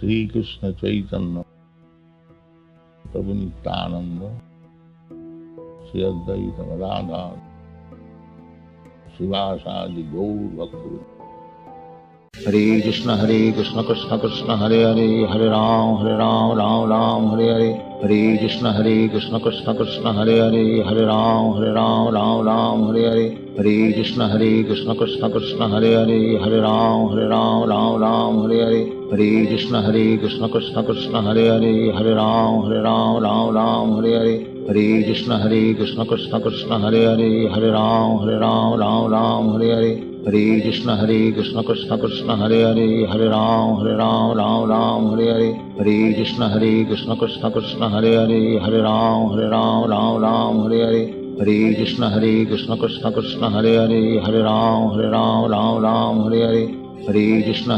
श्री कृष्ण चैतन्य प्रभु नित्यानंद श्री अद्वैत गदाधर शिवासादि गौर भक्त। हरे कृष्ण कृष्ण कृष्ण हरे हरे, हरे राम राम राम हरे हरे। हरे कृष्ण कृष्ण कृष्ण हरे हरे, हरे राम राम राम हरे हरे। हरे कृष्ण कृष्ण कृष्ण हरे हरे, हरे राम राम हरे हरे। हरे कृष्ण कृष्ण कृष्ण हरे हरे, हरे राम राम हरे हरे। हरे कृष्ण कृष्ण कृष्ण हरे हरे, हरे राम राम हरे हरे। हरे कृष्ण कृष्ण कृष्ण हरे हरे, हरे राम राम हरे हरे। हरे कृष्ण कृष्ण कृष्ण हरे हरे, हरे राम राम हरे हरे। हरे कृष्ण कृष्ण कृष्ण हरे हरे, हरे राम हरे हरे। हरे कृष्ण कृष्ण कृष्ण हरे हरे, हरे राम हरे हरे। हरे कृष्ण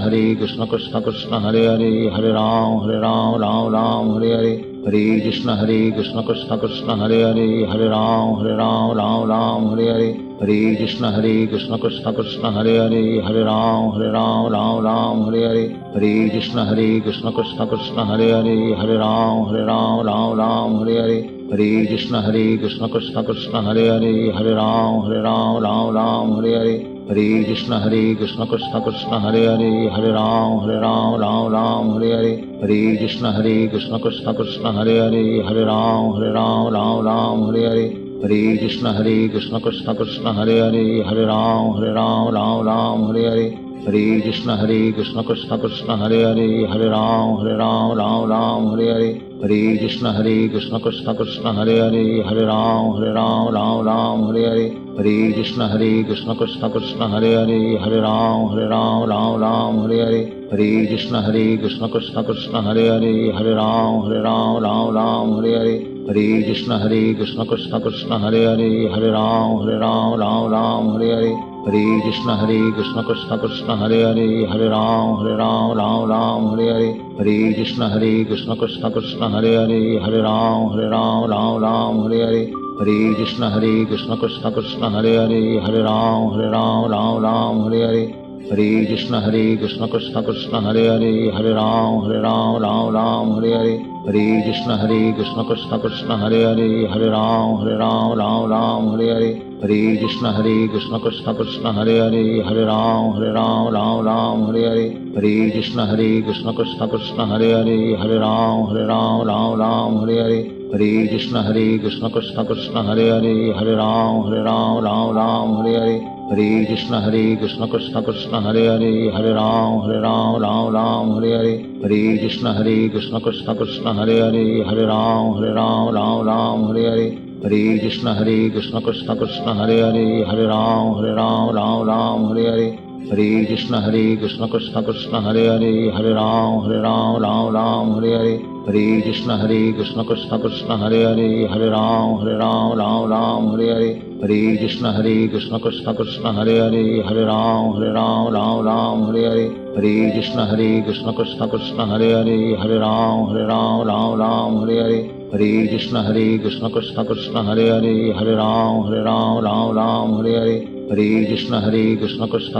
कृष्ण कृष्ण हरे हरे, हरे राम हरे हरे। हरे कृष्ण कृष्ण कृष्ण हरे हरे, हरे राम हरे हरे। हरे कृष्ण कृष्ण कृष्ण हरे हरे, हरे राम हरे हरे। हरे कृष्ण कृष्ण कृष्ण हरे हरे, हरे राम हरे हरे। हरे कृष्ण कृष्ण कृष्ण हरे हरे, हरे राम हरे हरे। हरे कृष्ण कृष्ण कृष्ण हरे हरे, हरे राम हरे हरे। हरे कृष्ण कृष्ण कृष्ण हरे हरे, हरे राम हरे हरे। हरे कृष्ण कृष्ण कृष्ण हरे हरे, हरे राम हरे हरे। हरे कृष्ण कृष्ण कृष्ण हरे हरे, हरे राम हरे हरे। हरे कृष्ण कृष्ण कृष्ण हरे हरे, हरे राम हरे हरे। हरे कृष्ण कृष्ण कृष्ण हरे हरे, हरे राम हरे हरे। हरे कृष्ण कृष्ण कृष्ण हरे हरे, हरे राम हरे हरे। हरे कृष्ण कृष्ण कृष्ण हरे हरे, हरे राम हरे हरे। हरे कृष्ण कृष्ण कृष्ण हरे हरे, हरे राम हरे हरे। हरे कृष्ण कृष्ण कृष्ण हरे हरे, हरे राम हरे हरे। हरे कृष्ण कृष्ण कृष्ण हरे हरे, हरे राम हरे हरे। हरे कृष्ण कृष्ण कृष्ण हरे हरे, हरे राम हरे हरे। हरे कृष्ण कृष्ण कृष्ण हरे हरे, हरे राम हरे हरे। हरे कृष्ण कृष्ण कृष्ण हरे हरे, हरे राम हरे हरे। हरे कृष्ण कृष्ण कृष्ण हरे हरे, हरे राम हरे हरे। हरे कृष्ण कृष्ण कृष्ण हरे हरे, हरे राम हरे हरे। हरे कृष्ण कृष्ण कृष्ण हरे हरे, हरे राम हरे हरे। हरे कृष्ण कृष्ण कृष्ण हरे हरे, हरे राम हरे हरे। हरे कृष्ण कृष्ण कृष्ण हरे हरे, हरे राम हरे हरे। हरे कृष्ण कृष्ण कृष्ण हरे हरे, हरे राम हरे हरे। हरे कृष्ण कृष्ण कृष्ण हरे हरे, हरे राम हरे हरे। हरे कृष्ण कृष्ण कृष्ण हरे हरे, हरे राम हरे हरे। हरे कृष्ण कृष्ण कृष्ण हरे हरे, हरे राम हरे हरे। हरे कृष्ण कृष्ण कृष्ण हरे हरे, हरे राम हरे हरे। हरे कृष्ण कृष्ण कृष्ण हरे हरे, हरे राम हरे हरे। हरे कृष्ण कृष्ण कृष्ण हरे हरे, हरे राम हरे हरे। हरे कृष्ण कृष्ण कृष्ण हरे हरे,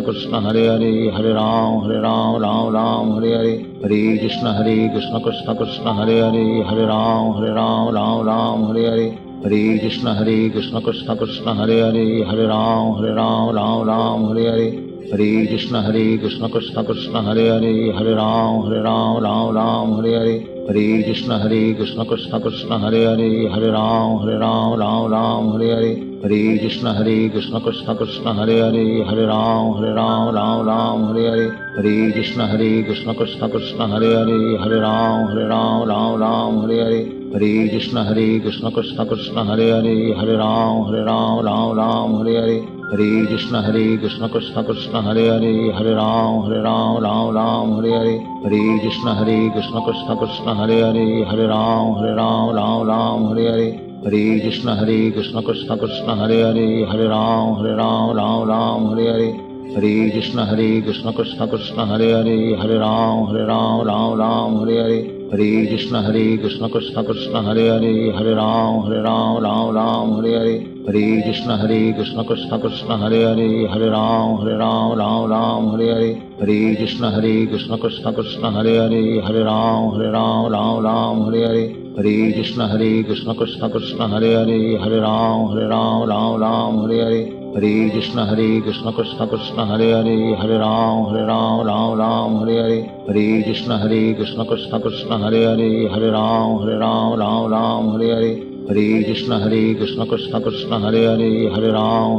हरे राम हरे हरे। हरे कृष्ण कृष्ण कृष्ण हरे हरे, हरे राम हरे हरे। हरे कृष्ण कृष्ण कृष्ण हरे हरे, हरे राम हरे हरे। हरे कृष्ण कृष्ण कृष्ण हरे हरे, हरे राम हरे हरे। हरे कृष्ण कृष्ण कृष्ण हरे हरे, हरे राम हरे हरे। हरे कृष्ण कृष्ण कृष्ण हरे हरे, हरे राम हरे हरे। हरे कृष्ण कृष्ण कृष्ण हरे हरे, हरे राम हरे हरे। हरे कृष्ण कृष्ण कृष्ण हरे हरे, हरे राम हरे हरे। हरे कृष्ण कृष्ण कृष्ण हरे हरे, हरे राम हरे हरे। हरे कृष्ण कृष्ण कृष्ण हरे हरे, हरे राम हरे हरे। हरे कृष्ण कृष्ण कृष्ण हरे हरे, हरे राम राम राम हरे हरे, हरे कृष्ण कृष्ण कृष्ण हरे हरे, हरे राम राम हरे हरे, हरे कृष्ण कृष्ण कृष्ण हरे हरे, हरे राम राम हरे हरे, हरे कृष्ण कृष्ण कृष्ण हरे हरे, हरे राम राम हरे हरे, हरे कृष्ण कृष्ण कृष्ण हरे हरे, हरे राम हरे हरे, हरे कृष्ण कृष्ण कृष्ण हरे हरे, हरे राम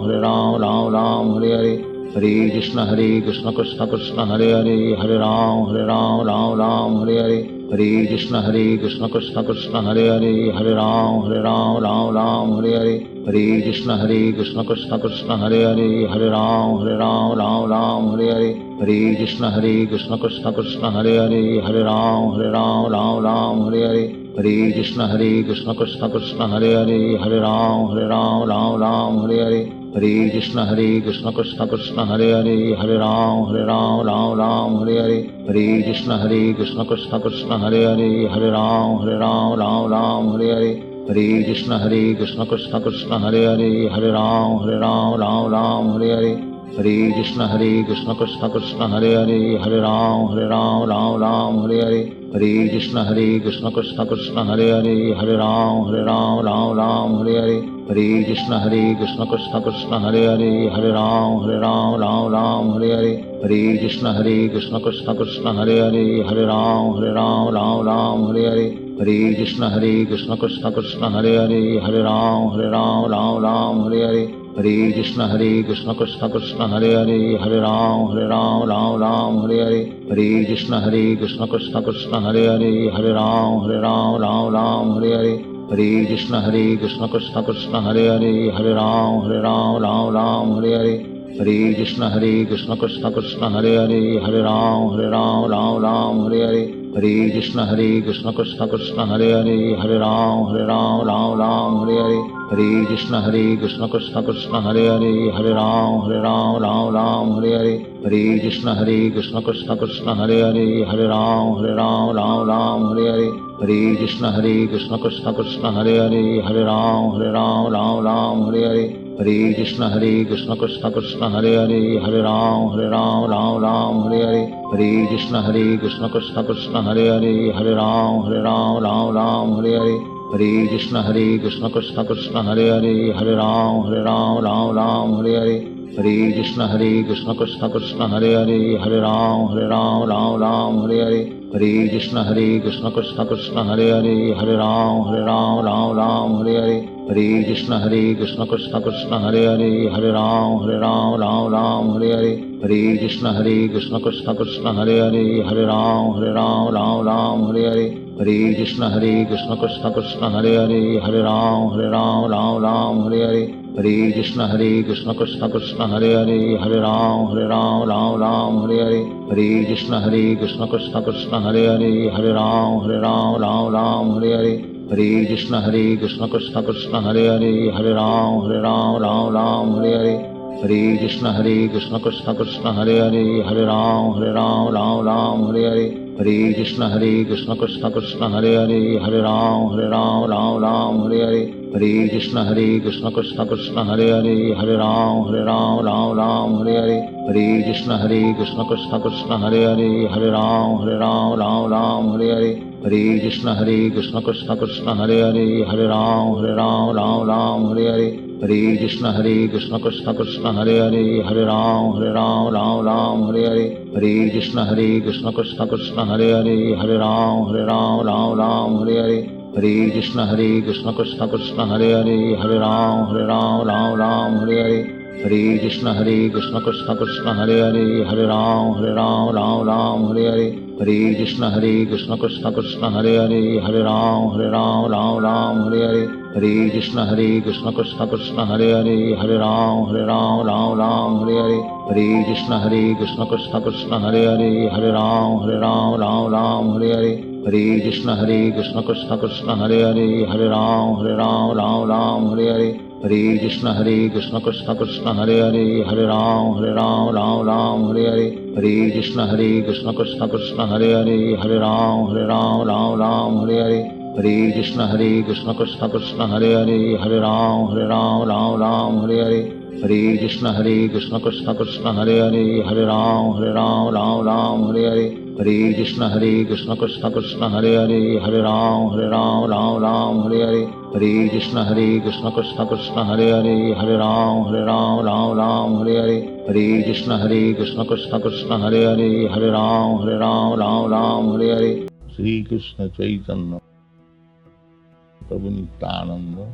हरे हरे, हरे कृष्ण कृष्ण कृष्ण हरे हरे, हरे राम हरे हरे, हरे कृष्ण कृष्ण कृष्ण हरे हरे, हरे राम हरे हरे, हरे कृष्ण कृष्ण कृष्ण हरे हरे, हरे राम हरे हरे, हरे कृष्ण कृष्ण कृष्ण हरे हरे, हरे राम हरे हरे, हरे कृष्ण कृष्ण कृष्ण हरे हरे, हरे राम हरे हरे, हरे कृष्ण कृष्ण कृष्ण हरे हरे, हरे राम हरे हरे, हरे कृष्ण कृष्ण कृष्ण हरे हरे, हरे राम हरे हरे, हरे कृष्ण कृष्ण कृष्ण हरे हरे, हरे राम हरे हरे, हरे कृष्ण कृष्ण कृष्ण हरे हरे, हरे राम हरे हरे, हरे कृष्ण कृष्ण कृष्ण हरे हरे, हरे राम हरे हरे, हरे कृष्ण कृष्ण कृष्ण हरे हरे, हरे राम हरे हरे, हरे कृष्ण कृष्ण कृष्ण हरे हरे, हरे राम हरे हरे, हरे कृष्ण कृष्ण कृष्ण हरे हरे, हरे राम हरे हरे, हरे कृष्ण कृष्ण कृष्ण हरे हरे, हरे राम हरे हरे, हरे कृष्ण कृष्ण कृष्ण हरे हरे, हरे राम हरे हरे, हरे कृष्ण कृष्ण कृष्ण हरे हरे, हरे राम हरे हरे, हरे कृष्ण कृष्ण कृष्ण हरे हरे, हरे राम हरे हरे, हरे कृष्ण कृष्ण कृष्ण हरे हरे, हरे राम हरे हरे, हरे कृष्ण कृष्ण कृष्ण हरे हरे, हरे राम हरे हरे, हरे कृष्ण कृष्ण कृष्ण हरे हरे, हरे राम हरे हरे, हरे कृष्ण कृष्ण कृष्ण हरे हरे, हरे राम हरे हरे, हरे कृष्ण कृष्ण कृष्ण हरे हरे, हरे राम हरे हरे, हरे कृष्ण कृष्ण कृष्ण हरे हरे, हरे राम हरे हरे, हरे कृष्ण कृष्ण कृष्ण हरे हरे, हरे राम हरे हरे, हरे कृष्ण कृष्ण कृष्ण हरे हरे, हरे राम हरे हरे, हरे कृष्ण कृष्ण कृष्ण हरे हरे, हरे राम हरे हरे, हरे कृष्ण कृष्ण कृष्ण हरे हरे, हरे राम हरे हरे, हरे कृष्ण कृष्ण कृष्ण हरे हरे, हरे राम हरे हरे, हरे कृष्ण कृष्ण कृष्ण हरे हरे, हरे राम हरे हरे, हरे कृष्ण कृष्ण कृष्ण हरे हरे, हरे राम हरे हरे, हरे कृष्ण कृष्ण कृष्ण हरे हरे, हरे राम हरे हरे, हरे कृष्ण कृष्ण कृष्ण हरे हरे, हरे राम हरे हरे, हरे कृष्ण कृष्ण कृष्ण हरे हरे, हरे राम हरे हरे, हरे कृष्ण कृष्ण कृष्ण हरे हरे, हरे राम हरे हरे, हरे कृष्ण कृष्ण कृष्ण हरे हरे, हरे राम हरे हरे, हरे कृष्ण कृष्ण कृष्ण हरे हरे, हरे राम हरे हरे, हरे कृष्ण कृष्ण कृष्ण हरे हरे, हरे राम हरे हरे, हरे कृष्ण कृष्ण कृष्ण हरे हरे, हरे राम हरे हरे, हरे कृष्ण कृष्ण कृष्ण हरे हरे, हरे राम हरे हरे, हरे कृष्ण कृष्ण कृष्ण हरे हरे, हरे राम हरे हरे, हरे कृष्ण कृष्ण कृष्ण हरे हरे, हरे राम हरे हरे, हरे कृष्ण कृष्ण कृष्ण हरे हरे, हरे राम हरे हरे, हरे कृष्ण कृष्ण कृष्ण हरे हरे, हरे राम हरे हरे, हरे कृष्ण कृष्ण कृष्ण हरे हरे, हरे राम हरे हरे, हरे कृष्ण कृष्ण कृष्ण हरे हरे, हरे राम हरे हरे, हरे कृष्ण कृष्ण कृष्ण हरे हरे, हरे राम हरे हरे, हरे कृष्ण कृष्ण कृष्ण हरे हरे, हरे Ram Hare Hare, Hare Krishna Krishna Krishna Hare Hare, Hare Ram Ram Ram Hare Hare, Hare Krishna Krishna Krishna Hare Hare, Hare Ram Ram Ram Hare Hare, Hare Krishna Krishna Krishna Hare Hare, Hare Ram Ram Hare Hare, Hare Krishna Krishna Krishna Hare Hare, Hare Ram Ram Hare Hare, Hare Krishna Krishna Krishna Hare Hare, Hare Ram Ram Hare Hare. Shri Krishna Chaitanya Prabhu Nityananda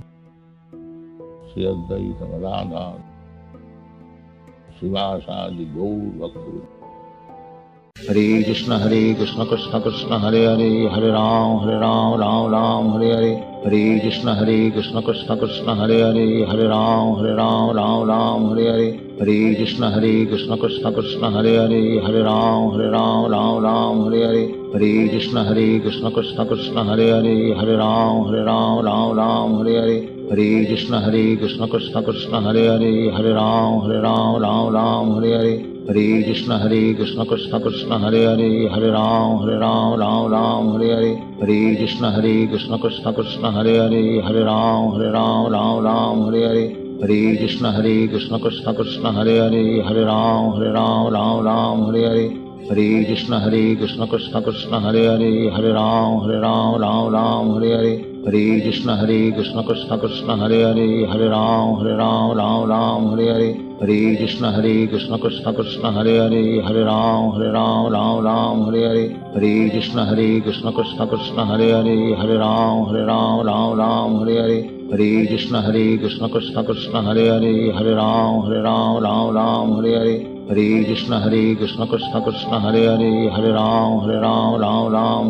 Shri Advaita Radha Srivasadi Gaur Bhakta. Hare Krishna Krishna Krishna Hare Hare, Hare Ram Ram Hare Hare, Hare Krishna Krishna Krishna Hare Hare, Hare Ram Ram Hare Hare, Hare Krishna Krishna Krishna Hare Hare, Hare Ram Hare Hare, Hare Krishna Krishna Krishna Hare Hare, Hare Ram Hare Hare, Hare Krishna Krishna Krishna Hare Hare, Hare Ram Hare Hare, Hare Krishna Krishna Krishna Hare Hare, Hare Ram Hare Hare, Hare Krishna Krishna Krishna Hare Hare, Hare Ram Hare Hare, Hare Krishna Krishna Krishna Hare Hare, Hare Ram Hare Hare, Hare Krishna Krishna Krishna Hare Hare, Hare Ram Hare Hare, Hare Krishna Krishna Krishna Hare Hare, Hare Ram Hare Hare, Hare Krishna Krishna Krishna Hare Hare, Hare Ram Hare Hare, Hare Krishna Krishna Krishna Hare Hare, Hare Ram Hare Hare, Hare Krishna Krishna Krishna Hare Hare, Hare Ram Hare Hare, Hare Krishna Krishna Krishna Hare Hare, Hare Ram Hare Hare, Hare Krishna Krishna Krishna Hare Hare, Hare Ram Hare Hare, Hare Krishna Krishna Krishna Hare Hare, Hare Ram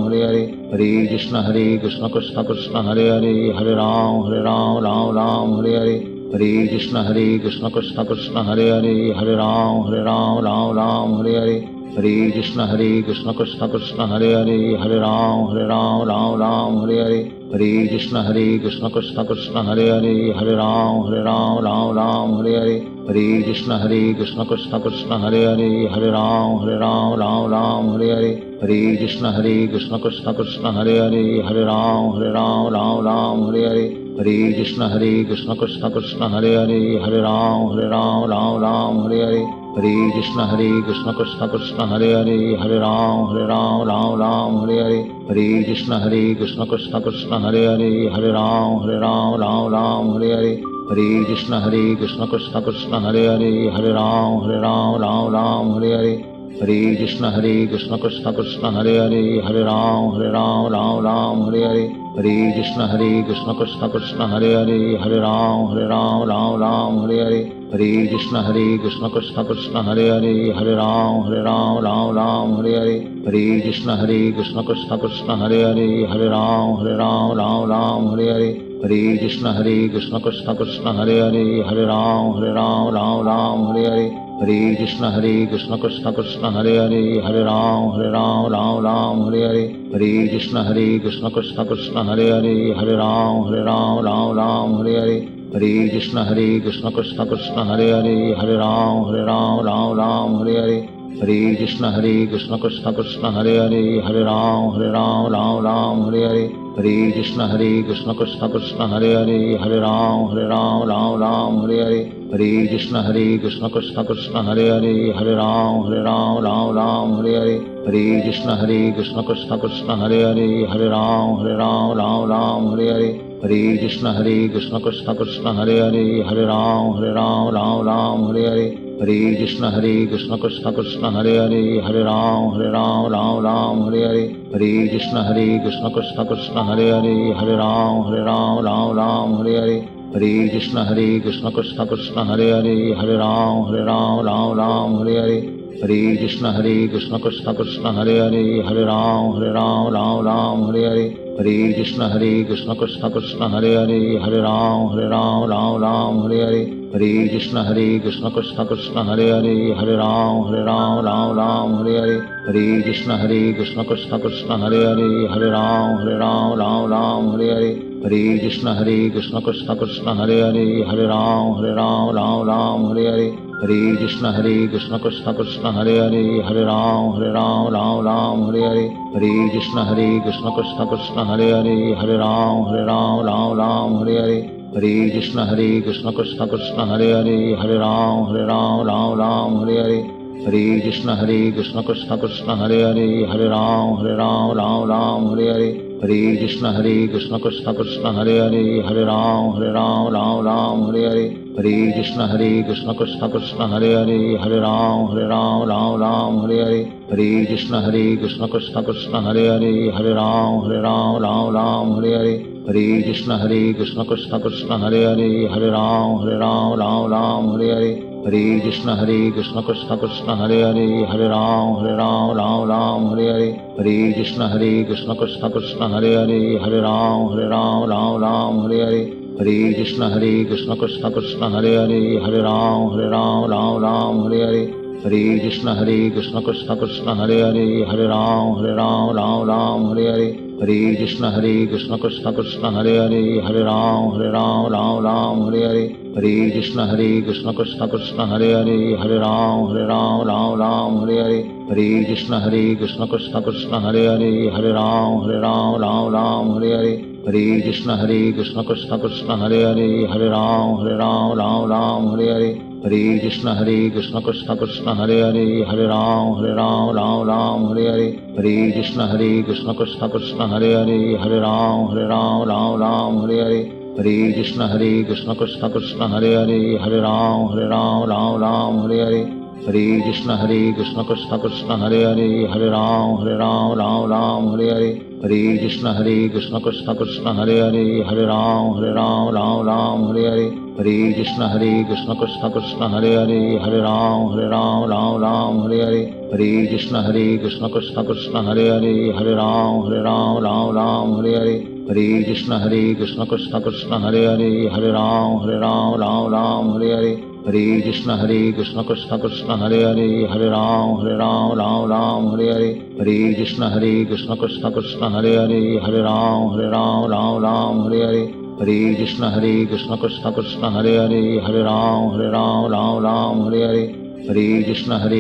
Hare Hare, Hare Krishna Krishna Krishna Hare Hare, Hare Ram Hare Hare, Hare Krishna Krishna Krishna Hare Hare, Hare Ram Hare Hare, Hare Krishna Krishna Krishna Hare Hare, Hare Ram Hare Hare, Hare Krishna Krishna Krishna Hare Hare, Hare Ram Hare Hare, Hare Krishna Krishna Krishna Hare Hare, Hare Ram Hare Hare, Hare Krishna Krishna Krishna Hare Hare, Hare Ram Hare Hare, Hare Krishna Krishna Krishna Hare Hare, Hare Ram Hare Hare, Hare Krishna Krishna Krishna Hare Hare, Hare Ram Hare Hare, Hare Krishna Krishna Krishna Hare Hare, Hare Ram Hare Hare, Hare Krishna Krishna Krishna Hare Hare, Hare Ram Hare Hare, Hare Krishna Krishna Krishna Hare Hare, Hare Ram Hare Hare, Hare Krishna Krishna Krishna Hare Hare, Hare Ram Hare Hare, Hare Krishna Krishna Krishna Hare Hare, Hare Ram Hare Hare, Hare Krishna Krishna Krishna Hare Hare, Hare Ram Hare Hare, Hare Krishna Krishna Krishna Hare Hare, Hare Ram Hare Hare, Hare Krishna Krishna Krishna Hare Hare, Hare Ram Hare Hare, Hare Krishna Krishna Krishna Hare Hare, Hare Ram Hare Hare, Hare Krishna Krishna Krishna Hare Hare, Hare Ram Hare Hare, Hare Krishna Krishna Krishna Hare Hare, Hare Ram Hare Hare, Hare Krishna Krishna Krishna Hare Hare, Hare Ram Hare Hare, Hare Krishna Krishna Krishna Hare Hare, Hare Ram Hare Hare, Hare Krishna Krishna Krishna Hare Hare, Hare Ram Hare Hare, Hare Krishna Krishna Krishna Hare Hare, Hare Ram Hare Hare, Hare Krishna Krishna Krishna Hare Hare, Hare Ram Hare Hare, Hare Krishna Krishna Krishna Hare Hare, Hare Ram Hare Hare, Hare Krishna Krishna Krishna Hare Hare, Hare Ram Hare Hare, Hare Krishna Krishna Krishna Hare Hare, Hare Ram Hare Hare, Hare Krishna Krishna Krishna Hare Hare, Hare Ram Hare Hare, Hare Krishna Krishna Krishna Hare Hare, Hare Ram Hare Hare, Hare Krishna Krishna Krishna Hare Hare, Hare Ram Hare Hare, Hare Krishna Krishna Krishna Hare Hare, Hare Hare Hare Hare Ram Ram Ram Hare Hare Hare Krishna Krishna Krishna Hare Hare Hare Ram Ram Hare Hare Hare Krishna Krishna Krishna Hare Hare Hare Ram Ram Hare Hare Hare Krishna Krishna Krishna Hare Hare Hare Ram Ram Hare Hare Hare Krishna Krishna Krishna Hare Hare Hare Ram Ram Hare Hare Hare Krishna Krishna Krishna Hare Hare Hare Ram Ram Hare Hare Hare Krishna Krishna Krishna Hare Hare Hare Ram Ram Hare Hare Hare Krishna Krishna Krishna Hare Hare Hare Ram Ram Hare Hare Hare Krishna Krishna Krishna Hare Hare Hare Ram Ram Hare Hare Hare Krishna Krishna Krishna Hare Hare Hare Ram Ram Hare Hare Hare Krishna Krishna Krishna Hare Hare Hare Ram Ram Hare Hare Hare Krishna Krishna Krishna Hare Hare Hare Ram Ram Hare Hare Hare Krishna Krishna Krishna Hare Hare Hare Ram Ram Hare Hare Hare Krishna Krishna Krishna Hare Hare Hare Ram Ram Hare Hare Hare Krishna Krishna Krishna Hare Hare Hare Ram Ram Hare Hare Hare Krishna Krishna Krishna Hare Hare Hare Ram Ram Hare Hare Hare Krishna Krishna Krishna Hare Hare Hare Ram Ram Hare Hare Hare Krishna Krishna Krishna Hare Hare Hare Ram Ram Hare Hare Hare Krishna Krishna Krishna Hare Hare Hare Ram Ram Hare Hare Hare Krishna Krishna Krishna Hare Hare Hare Ram Ram Hare Hare Hare Krishna Krishna Krishna Hare Hare Hare Ram Ram Hare Hare Hare Krishna Krishna Krishna Hare Hare Hare Ram Ram Hare Hare Hare Krishna Krishna Krishna Hare Hare Hare Ram Ram Hare Hare Hare Krishna Krishna Krishna Hare Hare Hare Ram Ram Hare Hare Hare Krishna Krishna Krishna Hare Hare Hare Ram Ram Hare Hare Hare Krishna Krishna Krishna Hare Hare Hare Ram Ram Hare Hare Hare Krishna Krishna Krishna Hare Hare Hare Ram Ram Hare Hare Hare Krishna Krishna Krishna Hare Hare Hare Ram Ram Hare Hare Hare Krishna Krishna Krishna Hare Hare Hare Ram Ram Hare Hare Hare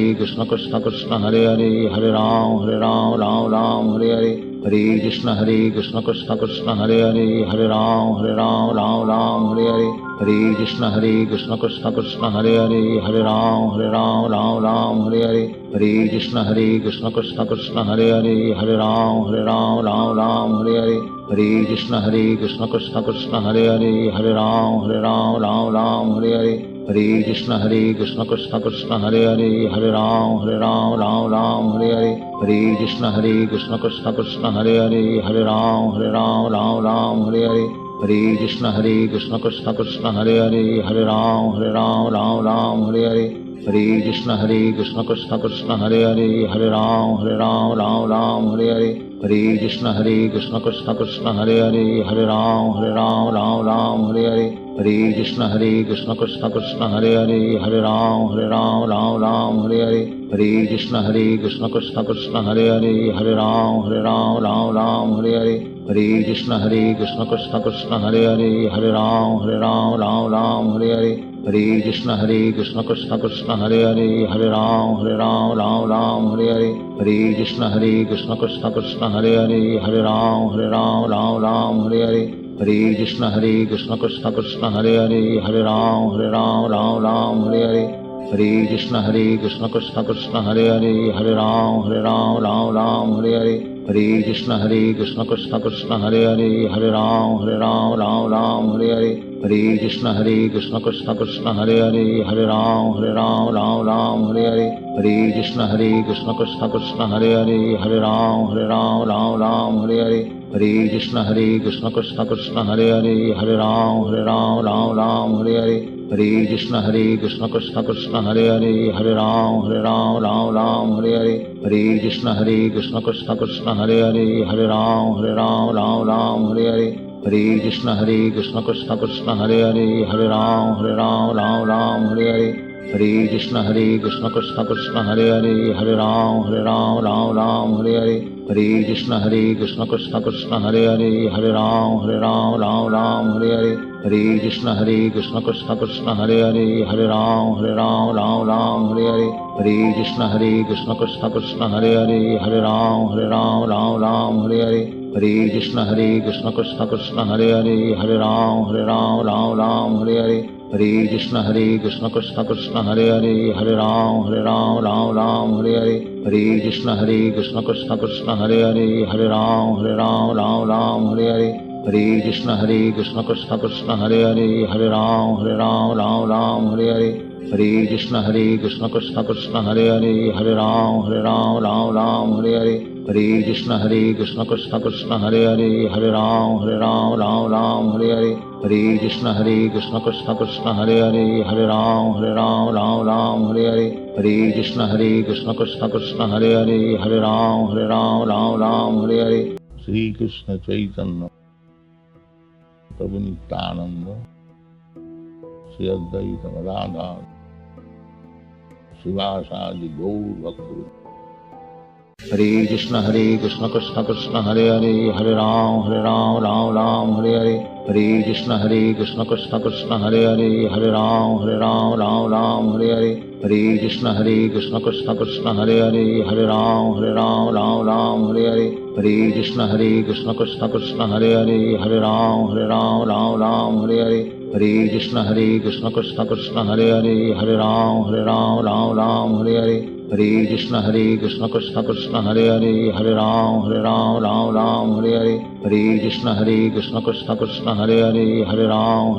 Krishna Krishna Krishna Hare Hare Hare Ram Ram Hare Hare Hare Krishna Krishna Krishna Hare Hare Hare Ram Ram Hare Hare Hare Krishna Krishna Krishna Hare Hare Hare Ram Ram Hare Hare Hare Krishna Krishna Krishna Hare Hare Hare Ram Ram Hare Hare Hare Krishna Krishna Krishna Hare Hare Hare Ram Ram Hare Hare Hare Krishna Krishna Krishna Hare Hare Hare Ram Ram Hare Hare Hare Krishna Krishna Krishna Hare Hare Hare Ram Ram Hare Hare Hare Krishna Krishna Krishna Hare Hare Hare Ram Ram Hare Hare Hare Krishna Krishna Krishna Hare Hare Hare Ram Ram Hare Hare Hare Krishna Krishna Krishna Hare Hare Hare Ram Ram Hare Hare Hare Krishna Krishna Krishna Hare Hare Hare Ram Ram Hare Hare Hare Krishna Krishna Krishna Hare Hare Hare Ram Ram Hare Hare Hare Krishna Krishna Krishna Hare Hare Hare Ram Ram Hare Hare Hare Krishna Krishna Krishna Hare Hare Hare Ram Ram Hare Hare Hare Krishna Krishna Krishna Hare Hare Hare Ram Ram Hare Hare Hare Krishna Krishna Krishna Hare Hare Hare Ram Ram Hare Hare Hare Krishna Krishna Krishna Hare Hare Hare Ram Ram Hare Hare Hare Krishna Krishna Krishna Hare Hare Hare Ram Ram Hare Hare Hare Krishna Krishna Krishna Hare Hare Hare Ram Ram Hare Hare Hare Krishna Krishna Krishna Hare Hare Hare Ram Ram Hare Hare Hare Krishna Krishna Krishna Hare Hare Hare Ram Ram Hare Hare Hare Krishna Krishna Krishna Hare Hare Hare Ram Ram Hare Hare Hare Krishna Krishna Krishna Hare Hare Hare Ram Ram Hare Hare Hare Krishna Krishna Krishna Hare Hare Hare Ram Ram Hare Hare Hare Krishna Krishna Krishna Hare Hare Hare Ram Ram Hare Hare Hare Krishna Krishna Krishna Hare Hare, Hare Ram Ram Ram Hare Hare, Hare Krishna Krishna Krishna Hare Hare, Hare Ram Ram Hare Hare, Hare Krishna Krishna Krishna Hare Hare, Hare Ram Ram Hare Hare, Hare Krishna Krishna Krishna Hare Hare, Hare Ram Ram Hare Hare, Hare Krishna Krishna Krishna Hare Hare, Hare Ram Ram Hare Hare, Hare Krishna Krishna Krishna Hare Hare, Hare Ram Ram Hare Hare, Hare Krishna Krishna Krishna Hare Hare, Hare Ram Ram Hare Hare, Hare Krishna Krishna Krishna Hare Hare, Hare Ram Ram Hare Hare. Shri Krishna Chaitanya Prabhu Nityananda Shri Advaita Radha Srivasadi Gaur Bhakta. Hare Krishna Krishna Krishna Hare Hare, Hare Ram Ram Hare Hare, Hare Krishna Krishna Krishna Hare Hare, Hare Ram Ram Hare Hare, Hare Krishna Krishna Krishna Hare Hare, Hare Ram Ram Hare Hare, Hare Krishna Krishna Krishna Hare Hare, Hare Ram Ram Hare Hare, Hare Krishna Krishna Krishna Hare Hare, Hare Ram Ram Hare Hare, Hare Krishna Krishna Krishna Hare Hare, Hare Ram Ram Hare Hare, Hare Krishna Krishna Krishna Hare Hare, Hare Ram Ram Hare Hare, Hare Krishna Krishna Krishna Hare Hare, Hare Ram Ram Hare Hare, Hare Krishna Krishna Krishna Hare Hare, Hare Ram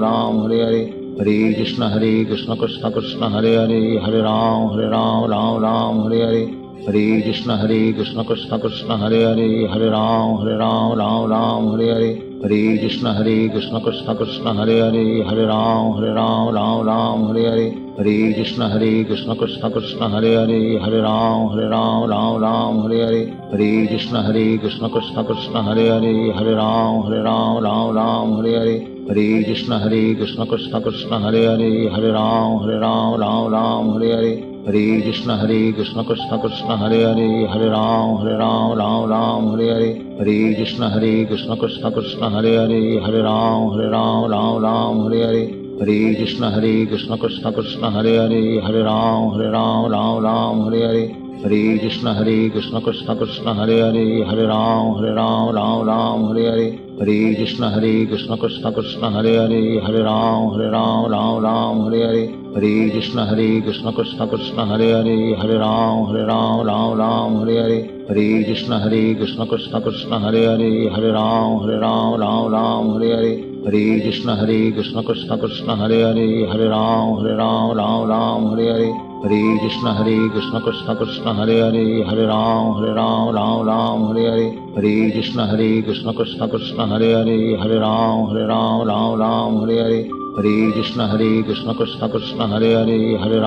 Ram Hare Hare, Hare Krishna Krishna Krishna Hare Hare, Hare Ram Ram Hare Hare, Hare Krishna Krishna Krishna Hare Hare, Hare Ram Ram Hare Hare, Hare Krishna Krishna Krishna Hare Hare, Hare Ram Ram Hare Hare, Hare Krishna Krishna Krishna Hare Hare, Hare Ram Ram Hare Hare, Hare Krishna Krishna Krishna Hare Hare, Hare Ram Ram Hare Hare, Hare Krishna Krishna Krishna Hare Hare, Hare Ram Ram Hare Hare, Hare Krishna Krishna Krishna Hare Hare, Hare Ram Ram Hare Hare, Hare Krishna Krishna Krishna Hare Hare, Hare Ram Ram Hare Hare, Hare Krishna Krishna Krishna Hare Hare, Hare Ram Ram Hare Hare, Hare Krishna Krishna Krishna Hare Hare, Hare Ram Ram Hare Hare, Hare Krishna Krishna Krishna Hare Hare, Hare Ram Ram Hare Hare, Hare Krishna Krishna Krishna Hare Hare, Hare Ram Ram Hare Hare, Hare Krishna Krishna Krishna Hare Hare, Hare Ram Ram Hare Hare, Hare Krishna Krishna Krishna Hare Hare, Hare Ram Ram Hare Hare, Hare Krishna Krishna Krishna Hare Hare, Hare Ram Ram Hare Hare, Hare Krishna Krishna Krishna Hare Hare, Hare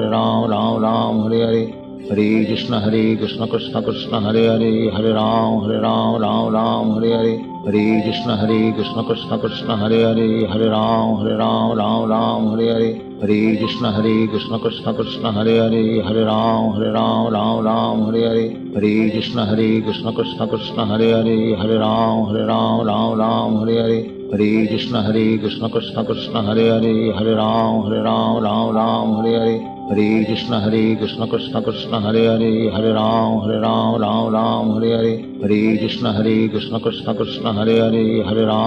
Ram Ram Hare Hare, Hare Krishna Krishna Krishna Hare Hare, Hare Ram Ram Hare Hare, Hare Krishna Krishna Krishna Hare Hare, Hare Ram Ram Hare Hare, Hare Krishna Krishna Krishna Hare Hare, Hare Ram Ram Hare Hare, Hare Krishna Krishna Krishna Hare Hare, Hare Ram Ram Hare Hare, Hare Krishna Krishna Krishna Hare Hare, Hare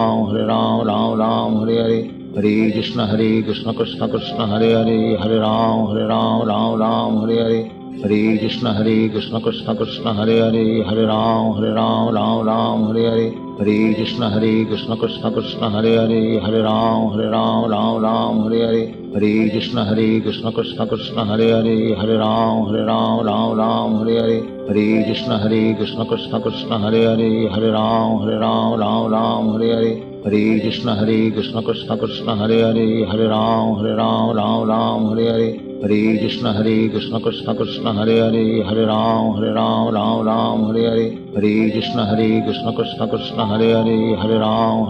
Ram Ram Hare Hare, Hare Krishna Krishna Krishna Hare Hare, Hare Ram Ram Hare Hare, Hare Krishna Krishna Krishna Hare Hare, Hare Ram Ram Hare Hare, Hare Krishna Krishna Krishna Hare Hare, Hare Ram Ram Hare Hare, Hare Krishna Krishna Krishna Hare Hare, Hare Ram Ram Hare Hare, Hare Krishna Krishna Krishna Hare Hare, Hare Ram Ram Hare Hare, Hare Krishna Krishna Krishna Hare Hare, Hare Ram Ram Hare Hare, Hare Krishna Krishna Krishna Hare Hare, Hare Ram Ram Hare Hare, Hare Krishna Krishna Krishna Hare Hare, Hare Ram Ram Hare Hare, Hare Krishna Krishna Krishna Hare Hare, Hare Ram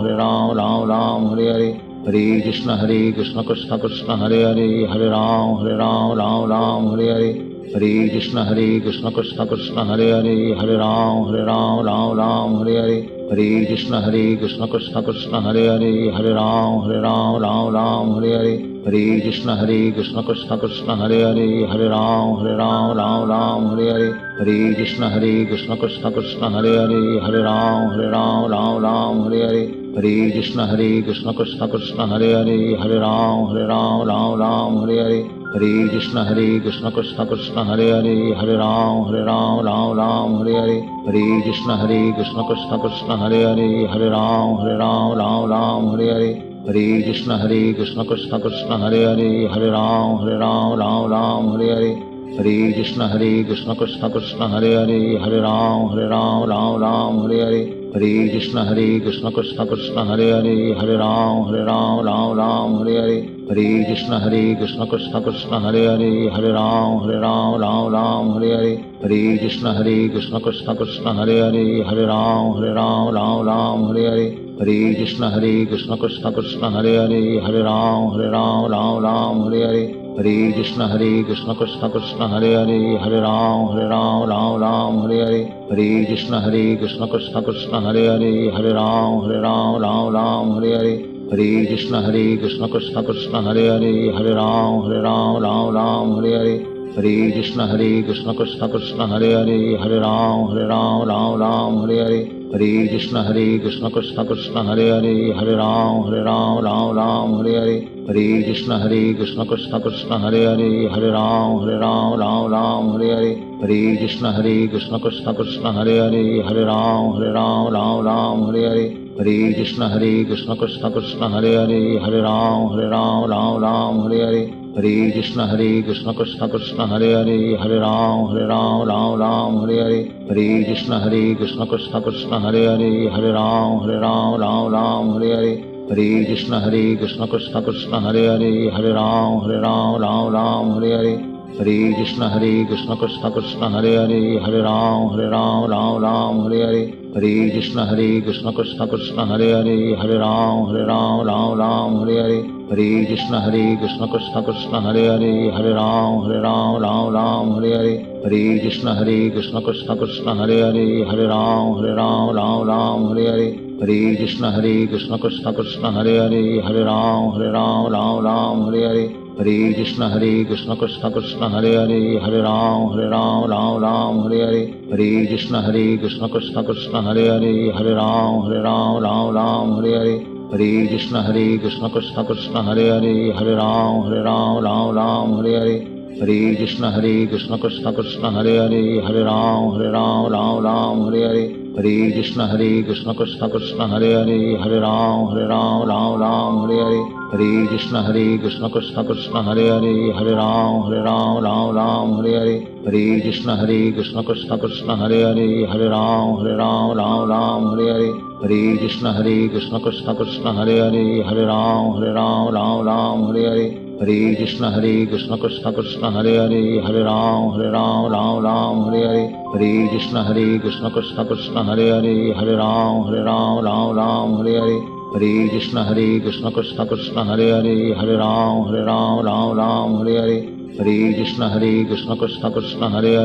Ram Hare Hare, हरे कृष्ण कृष्ण कृष्ण हरे हरे, हरे राम राम राम हरे हरे, हरे कृष्ण कृष्ण कृष्ण हरे हरे, हरे राम राम हरे हरे, हरे कृष्ण कृष्ण कृष्ण हरे हरे, हरे राम राम हरे हरे, हरे कृष्ण कृष्ण कृष्ण हरे हरे, हरे राम राम हरे हरे, हरे कृष्ण कृष्ण कृष्ण हरे हरे, हरे राम राम हरे हरे, हरे कृष्ण कृष्ण कृष्ण हरे हरे, हरे राम हरे हरे, हरे कृष्ण कृष्ण कृष्ण हरे हरे, हरे राम हरे हरे, हरे कृष्ण कृष्ण कृष्ण हरे हरे, हरे राम हरे हरे, हरे कृष्ण कृष्ण कृष्ण हरे हरे, हरे राम हरे हरे, हरे कृष्ण कृष्ण कृष्ण हरे हरे, हरे राम हरे हरे, हरे कृष्ण कृष्ण कृष्ण हरे हरे, हरे राम हरे हरे, हरे कृष्ण कृष्ण कृष्ण हरे हरे, हरे राम हरे हरे, हरे कृष्ण कृष्ण कृष्ण हरे हरे, हरे राम हरे हरे, हरे कृष्ण कृष्ण कृष्ण हरे हरे, हरे राम हरे हरे, हरे कृष्ण कृष्ण कृष्ण हरे हरे, हरे राम हरे हरे, हरे कृष्ण कृष्ण कृष्ण हरे हरे, हरे राम हरे हरे, हरे कृष्ण कृष्ण कृष्ण हरे हरे, हरे राम हरे हरे, हरे कृष्ण कृष्ण कृष्ण हरे हरे, हरे राम हरे हरे, हरे कृष्ण कृष्ण कृष्ण हरे हरे, हरे राम हरे हरे, हरे कृष्ण कृष्ण कृष्ण हरे हरे, हरे राम हरे हरे, हरे कृष्ण कृष्ण कृष्ण हरे हरे, हरे राम हरे हरे, हरे कृष्ण कृष्ण कृष्ण हरे हरे, हरे राम हरे हरे, हरे कृष्ण कृष्ण कृष्ण हरे हरे, हरे राम हरे हरे, हरे कृष्ण कृष्ण कृष्ण हरे हरे, हरे राम हरे हरे, हरे कृष्ण कृष्ण कृष्ण हरे हरे, हरे राम हरे हरे, हरे कृष्ण कृष्ण कृष्ण हरे हरे, हरे राम हरे हरे, हरे कृष्ण कृष्ण कृष्ण हरे हरे, हरे राम हरे हरे, हरे कृष्ण कृष्ण कृष्ण हरे हरे, हरे राम हरे हरे, हरे कृष्ण कृष्ण कृष्ण हरे हरे, हरे राम हरे हरे, हरे कृष्ण कृष्ण कृष्ण हरे हरे, हरे राम हरे हरे, हरे कृष्ण कृष्ण कृष्ण हरे हरे, हरे राम हरे हरे, हरे कृष्ण कृष्ण कृष्ण हरे हरे, हरे राम हरे हरे, हरे कृष्ण कृष्ण कृष्ण हरे हरे, हरे राम हरे हरे, हरे कृष्ण कृष्ण कृष्ण हरे हरे, हरे राम हरे हरे, हरे कृष्ण कृष्ण कृष्ण हरे हरे, हरे राम हरे हरे, हरे कृष्ण कृष्ण कृष्ण हरे हरे, हरे राम हरे हरे, हरे कृष्ण कृष्ण कृष्ण हरे हरे, हरे राम हरे हरे, हरे कृष्ण कृष्ण कृष्ण हरे हरे, हरे राम हरे हरे, हरे कृष्ण कृष्ण कृष्ण हरे हरे, हरे राम हरे हरे, हरे कृष्ण कृष्ण कृष्ण हरे हरे, हरे राम हरे हरे, हरे कृष्ण कृष्ण कृष्ण हरे हरे, हरे राम हरे हरे, हरे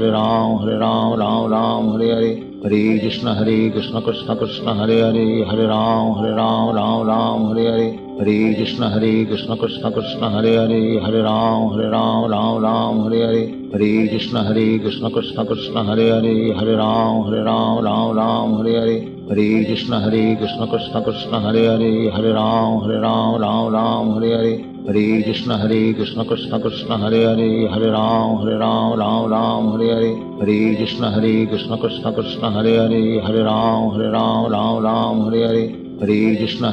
कृष्ण कृष्ण कृष्ण हरे हरे, हरे राम हरे हरे, हरे कृष्ण कृष्ण कृष्ण हरे हरे, हरे राम हरे हरे, हरे कृष्ण कृष्ण कृष्ण हरे हरे, हरे राम हरे हरे, हरे कृष्ण कृष्ण कृष्ण हरे हरे, हरे राम हरे हरे, हरे कृष्ण कृष्ण कृष्ण हरे हरे, हरे राम हरे हरे, हरे कृष्ण कृष्ण कृष्ण हरे हरे, हरे राम हरे हरे, हरे कृष्ण कृष्ण कृष्ण हरे हरे, हरे राम हरे हरे, हरे कृष्ण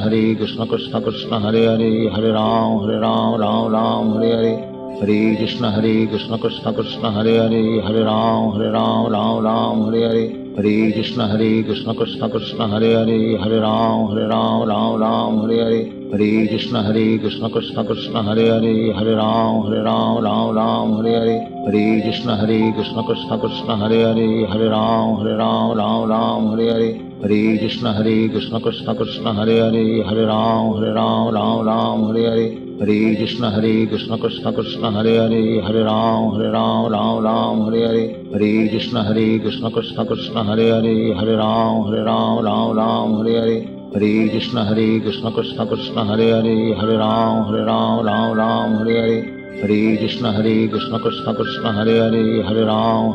कृष्ण कृष्ण हरे हरे, हरे Ram Hare Hare, Hare Krishna Krishna Krishna Hare Hare, Hare Ram Ram Ram Hare Hare, Hare Krishna Krishna Krishna Hare Hare, Hare Ram Ram Ram Hare Hare, Hare Krishna Krishna Krishna Hare Hare, Hare Ram Ram Ram Hare Hare, Hare Krishna Krishna Krishna Hare Hare, Hare Ram Ram Ram Hare Hare, Hare Krishna Krishna Krishna Hare Hare, Hare Ram Ram Ram Hare Hare, Hare Krishna Krishna Krishna Hare Hare, Hare Ram Ram Hare Hare, Hare Krishna Krishna Krishna Hare Hare, Hare Ram Ram Hare Hare, Hare Krishna Krishna Krishna Hare Hare, Hare Ram Ram Hare Hare, Hare Krishna Krishna Krishna Hare Hare, Hare Ram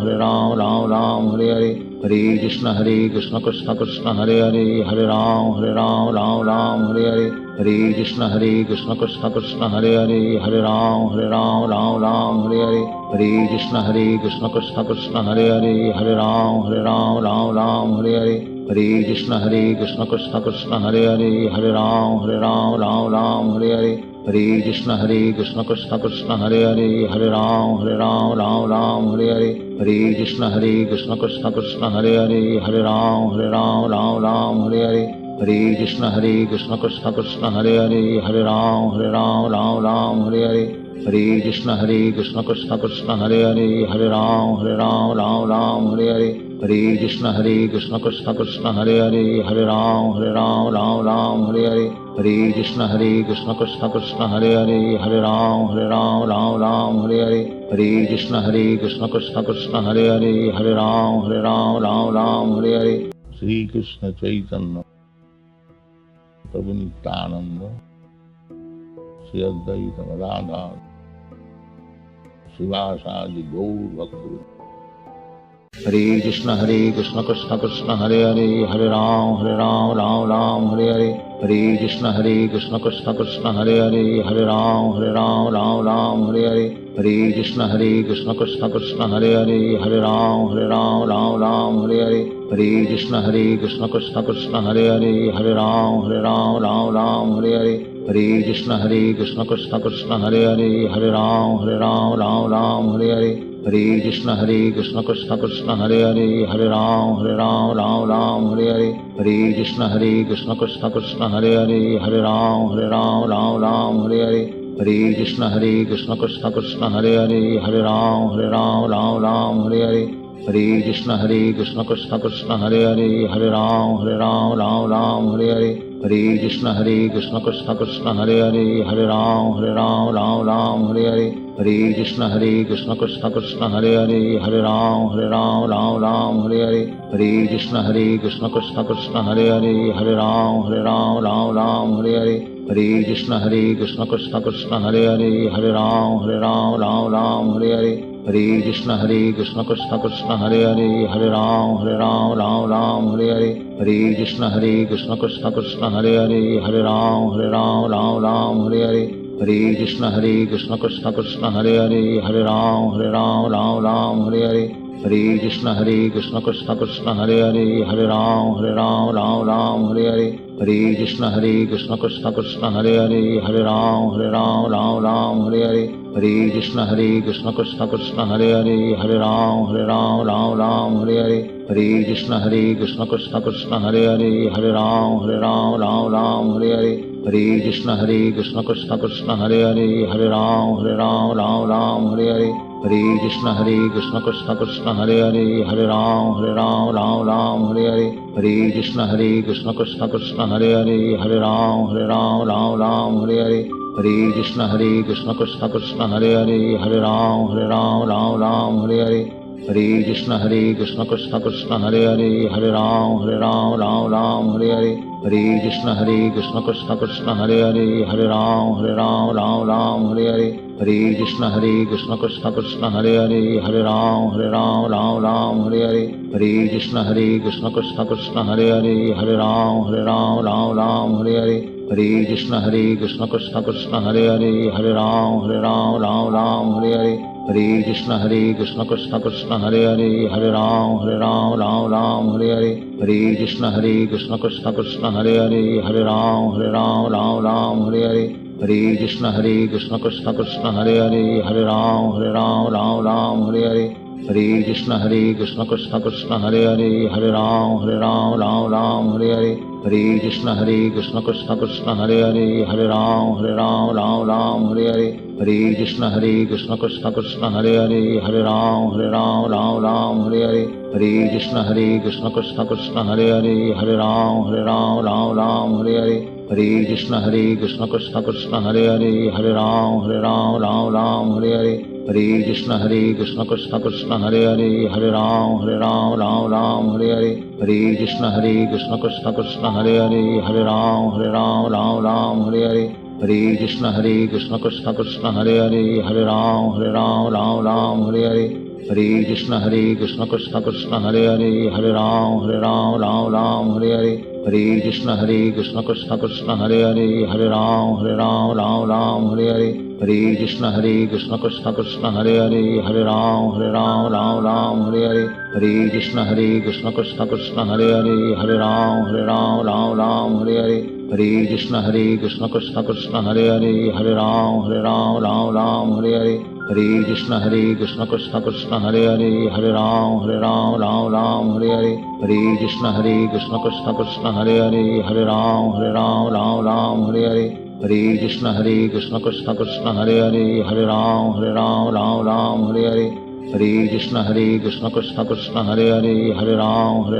Ram Hare Hare, Hare Krishna Krishna Krishna Hare Hare, Hare Ram Ram Hare Hare, Hare Krishna Krishna Krishna Hare Hare, Hare Ram Ram Hare Hare, Hare Krishna Krishna Krishna Hare Hare, Hare Ram Ram Hare Hare, Hare Krishna Krishna Krishna Hare Hare, Hare Ram Ram Hare Hare, Hare Krishna Krishna Krishna Hare Hare, Hare Ram Ram Hare Hare, Hare Krishna Krishna Krishna Hare Hare, Hare Ram Ram Hare Hare, Hare Krishna Krishna Krishna Hare Hare, Hare Ram Ram Hare Hare, Hare Krishna Krishna Krishna Hare Hare, Hare Ram Ram Hare Hare, Hare Krishna Krishna Krishna Hare Hare, Hare Ram Ram Hare Hare, Hare Krishna Krishna Krishna Hare Hare, Hare Ram Ram Hare Hare, Hare Krishna Krishna Krishna Hare Hare, Hare Ram Hare Hare, Shri Krishna Chaitanya Prabhu Nityananda, Shri Advaita Radha, Srivasadi Gaur Bhakta, Hare Krishna Krishna Krishna Hare Hare, Hare Ram Hare Hare, Hare Krishna Krishna Krishna Hare Hare, Hare Ram Hare Hare, Hare Krishna Krishna Krishna Hare Hare, Hare Ram Hare Hare, Hare Krishna Krishna Krishna Hare Hare, Hare Ram Hare Hare, Hare Krishna Krishna Krishna Hare Hare, Hare Ram Hare Hare, Hare Krishna Krishna Krishna Hare Hare, Hare Ram Hare Hare, Hare Krishna Krishna Krishna Hare Hare, Hare Ram Hare Hare, Hare Krishna Krishna Krishna Hare Hare, Hare Ram Hare Hare, Hare Krishna Krishna Krishna Hare Hare, Hare Ram Hare Hare, Hare Krishna Krishna Krishna Hare Hare, Hare Ram Hare Hare, Hare Krishna Krishna Krishna Hare Hare, Hare Ram Hare Hare, Hare Krishna Krishna Krishna Hare Hare, Hare Ram Hare Hare, Hare Krishna Krishna Krishna Hare Hare, Hare Ram Hare Hare, Hare Krishna Krishna Krishna Hare Hare, Hare Ram Hare Hare, Hare Krishna Krishna Krishna Hare Hare, Hare Ram Hare Hare, Hare Krishna Krishna Krishna Hare Hare, Hare Ram Hare Hare, Hare Krishna Krishna Krishna Hare Hare, Hare Ram Hare Hare, Hare Krishna Krishna Krishna Hare Hare, Hare Ram Hare Hare, Hare Krishna Krishna Krishna Hare Hare, Hare Ram Hare Hare, Hare Krishna Krishna Krishna Hare Hare, Hare Ram Hare Hare, Hare Krishna Krishna Krishna Hare Hare, Hare Ram Hare Hare, Hare Krishna Krishna Krishna Hare Hare, Hare Ram Hare Hare, Hare Krishna Krishna Krishna Hare Hare, Hare Ram Hare Hare, Hare Krishna Krishna Krishna Hare Hare, Hare Ram Hare Hare, Hare Krishna Krishna Krishna Hare Hare, Hare Ram Hare Hare, Hare Krishna Krishna Krishna Hare Hare, Hare Ram Hare Hare, Hare Krishna Krishna Krishna Hare Hare, Hare Ram Hare Hare, Hare Krishna Krishna Krishna Hare Hare, Hare Ram Hare Hare, Hare Krishna Krishna Krishna Hare Hare, Hare Ram Hare Hare, हरे कृष्ण कृष्ण कृष्ण हरे हरे, हरे राम राम राम हरे हरे, हरे कृष्ण कृष्ण कृष्ण हरे हरे, हरे राम राम हरे हरे, हरे कृष्ण कृष्ण कृष्ण हरे हरे, हरे राम राम हरे हरे, हरे कृष्ण कृष्ण कृष्ण हरे हरे, हरे राम राम हरे हरे, हरे कृष्ण कृष्ण कृष्ण हरे हरे, हरे राम राम हरे हरे, हरे कृष्ण कृष्ण कृष्ण हरे हरे, हरे राम राम हरे हरे, हरे कृष्ण कृष्ण कृष्ण हरे हरे, हरे राम राम हरे हरे, हरे कृष्ण कृष्ण कृष्ण हरे हरे, हरे राम हरे हरे, हरे कृष्ण कृष्ण कृष्ण हरे हरे, हरे राम हरे हरे, हरे कृष्ण कृष्ण कृष्ण हरे हरे, हरे राम हरे हरे, हरे कृष्ण कृष्ण कृष्ण हरे हरे, हरे राम हरे हरे, हरे कृष्ण कृष्ण कृष्ण हरे हरे, हरे राम हरे हरे, हरे कृष्ण कृष्ण कृष्ण हरे हरे, हरे राम हरे हरे, हरे कृष्ण कृष्ण कृष्ण हरे हरे, हरे राम हरे हरे, हरे कृष्ण कृष्ण कृष्ण हरे हरे, हरे राम हरे हरे, हरे कृष्ण कृष्ण कृष्ण हरे हरे, हरे राम हरे हरे, हरे कृष्ण कृष्ण कृष्ण हरे हरे, हरे राम हरे हरे, हरे कृष्ण कृष्ण कृष्ण हरे हरे, हरे राम हरे हरे, हरे कृष्ण कृष्ण कृष्ण हरे हरे, हरे राम हरे हरे, हरे कृष्ण कृष्ण कृष्ण हरे हरे, हरे राम हरे हरे, हरे कृष्ण कृष्ण कृष्ण हरे हरे, हरे राम हरे हरे, हरे कृष्ण कृष्ण कृष्ण हरे हरे, हरे राम हरे हरे, हरे कृष्ण कृष्ण कृष्ण हरे हरे, हरे राम हरे हरे, हरे कृष्ण कृष्ण कृष्ण हरे हरे, हरे राम हरे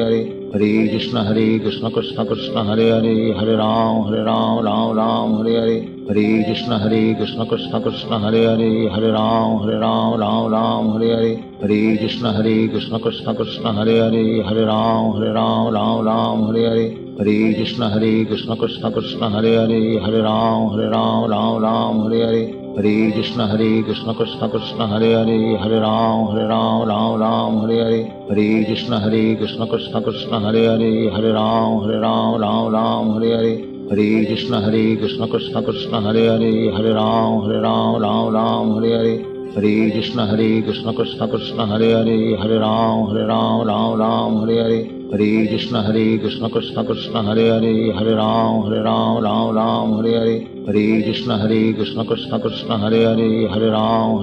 हरे, हरे कृष्ण कृष्ण कृष्ण हरे हरे, हरे राम हरे हरे, हरे कृष्ण कृष्ण कृष्ण हरे हरे, हरे राम हरे हरे, हरे कृष्ण कृष्ण कृष्ण हरे हरे, हरे राम हरे हरे, हरे कृष्ण कृष्ण कृष्ण हरे हरे, हरे राम हरे हरे, हरे कृष्ण कृष्ण कृष्ण हरे हरे, हरे राम हरे हरे, हरे कृष्ण कृष्ण कृष्ण हरे हरे, हरे राम हरे हरे, हरे कृष्ण कृष्ण कृष्ण हरे हरे, हरे राम हरे हरे, हरे कृष्ण कृष्ण कृष्ण हरे हरे, हरे राम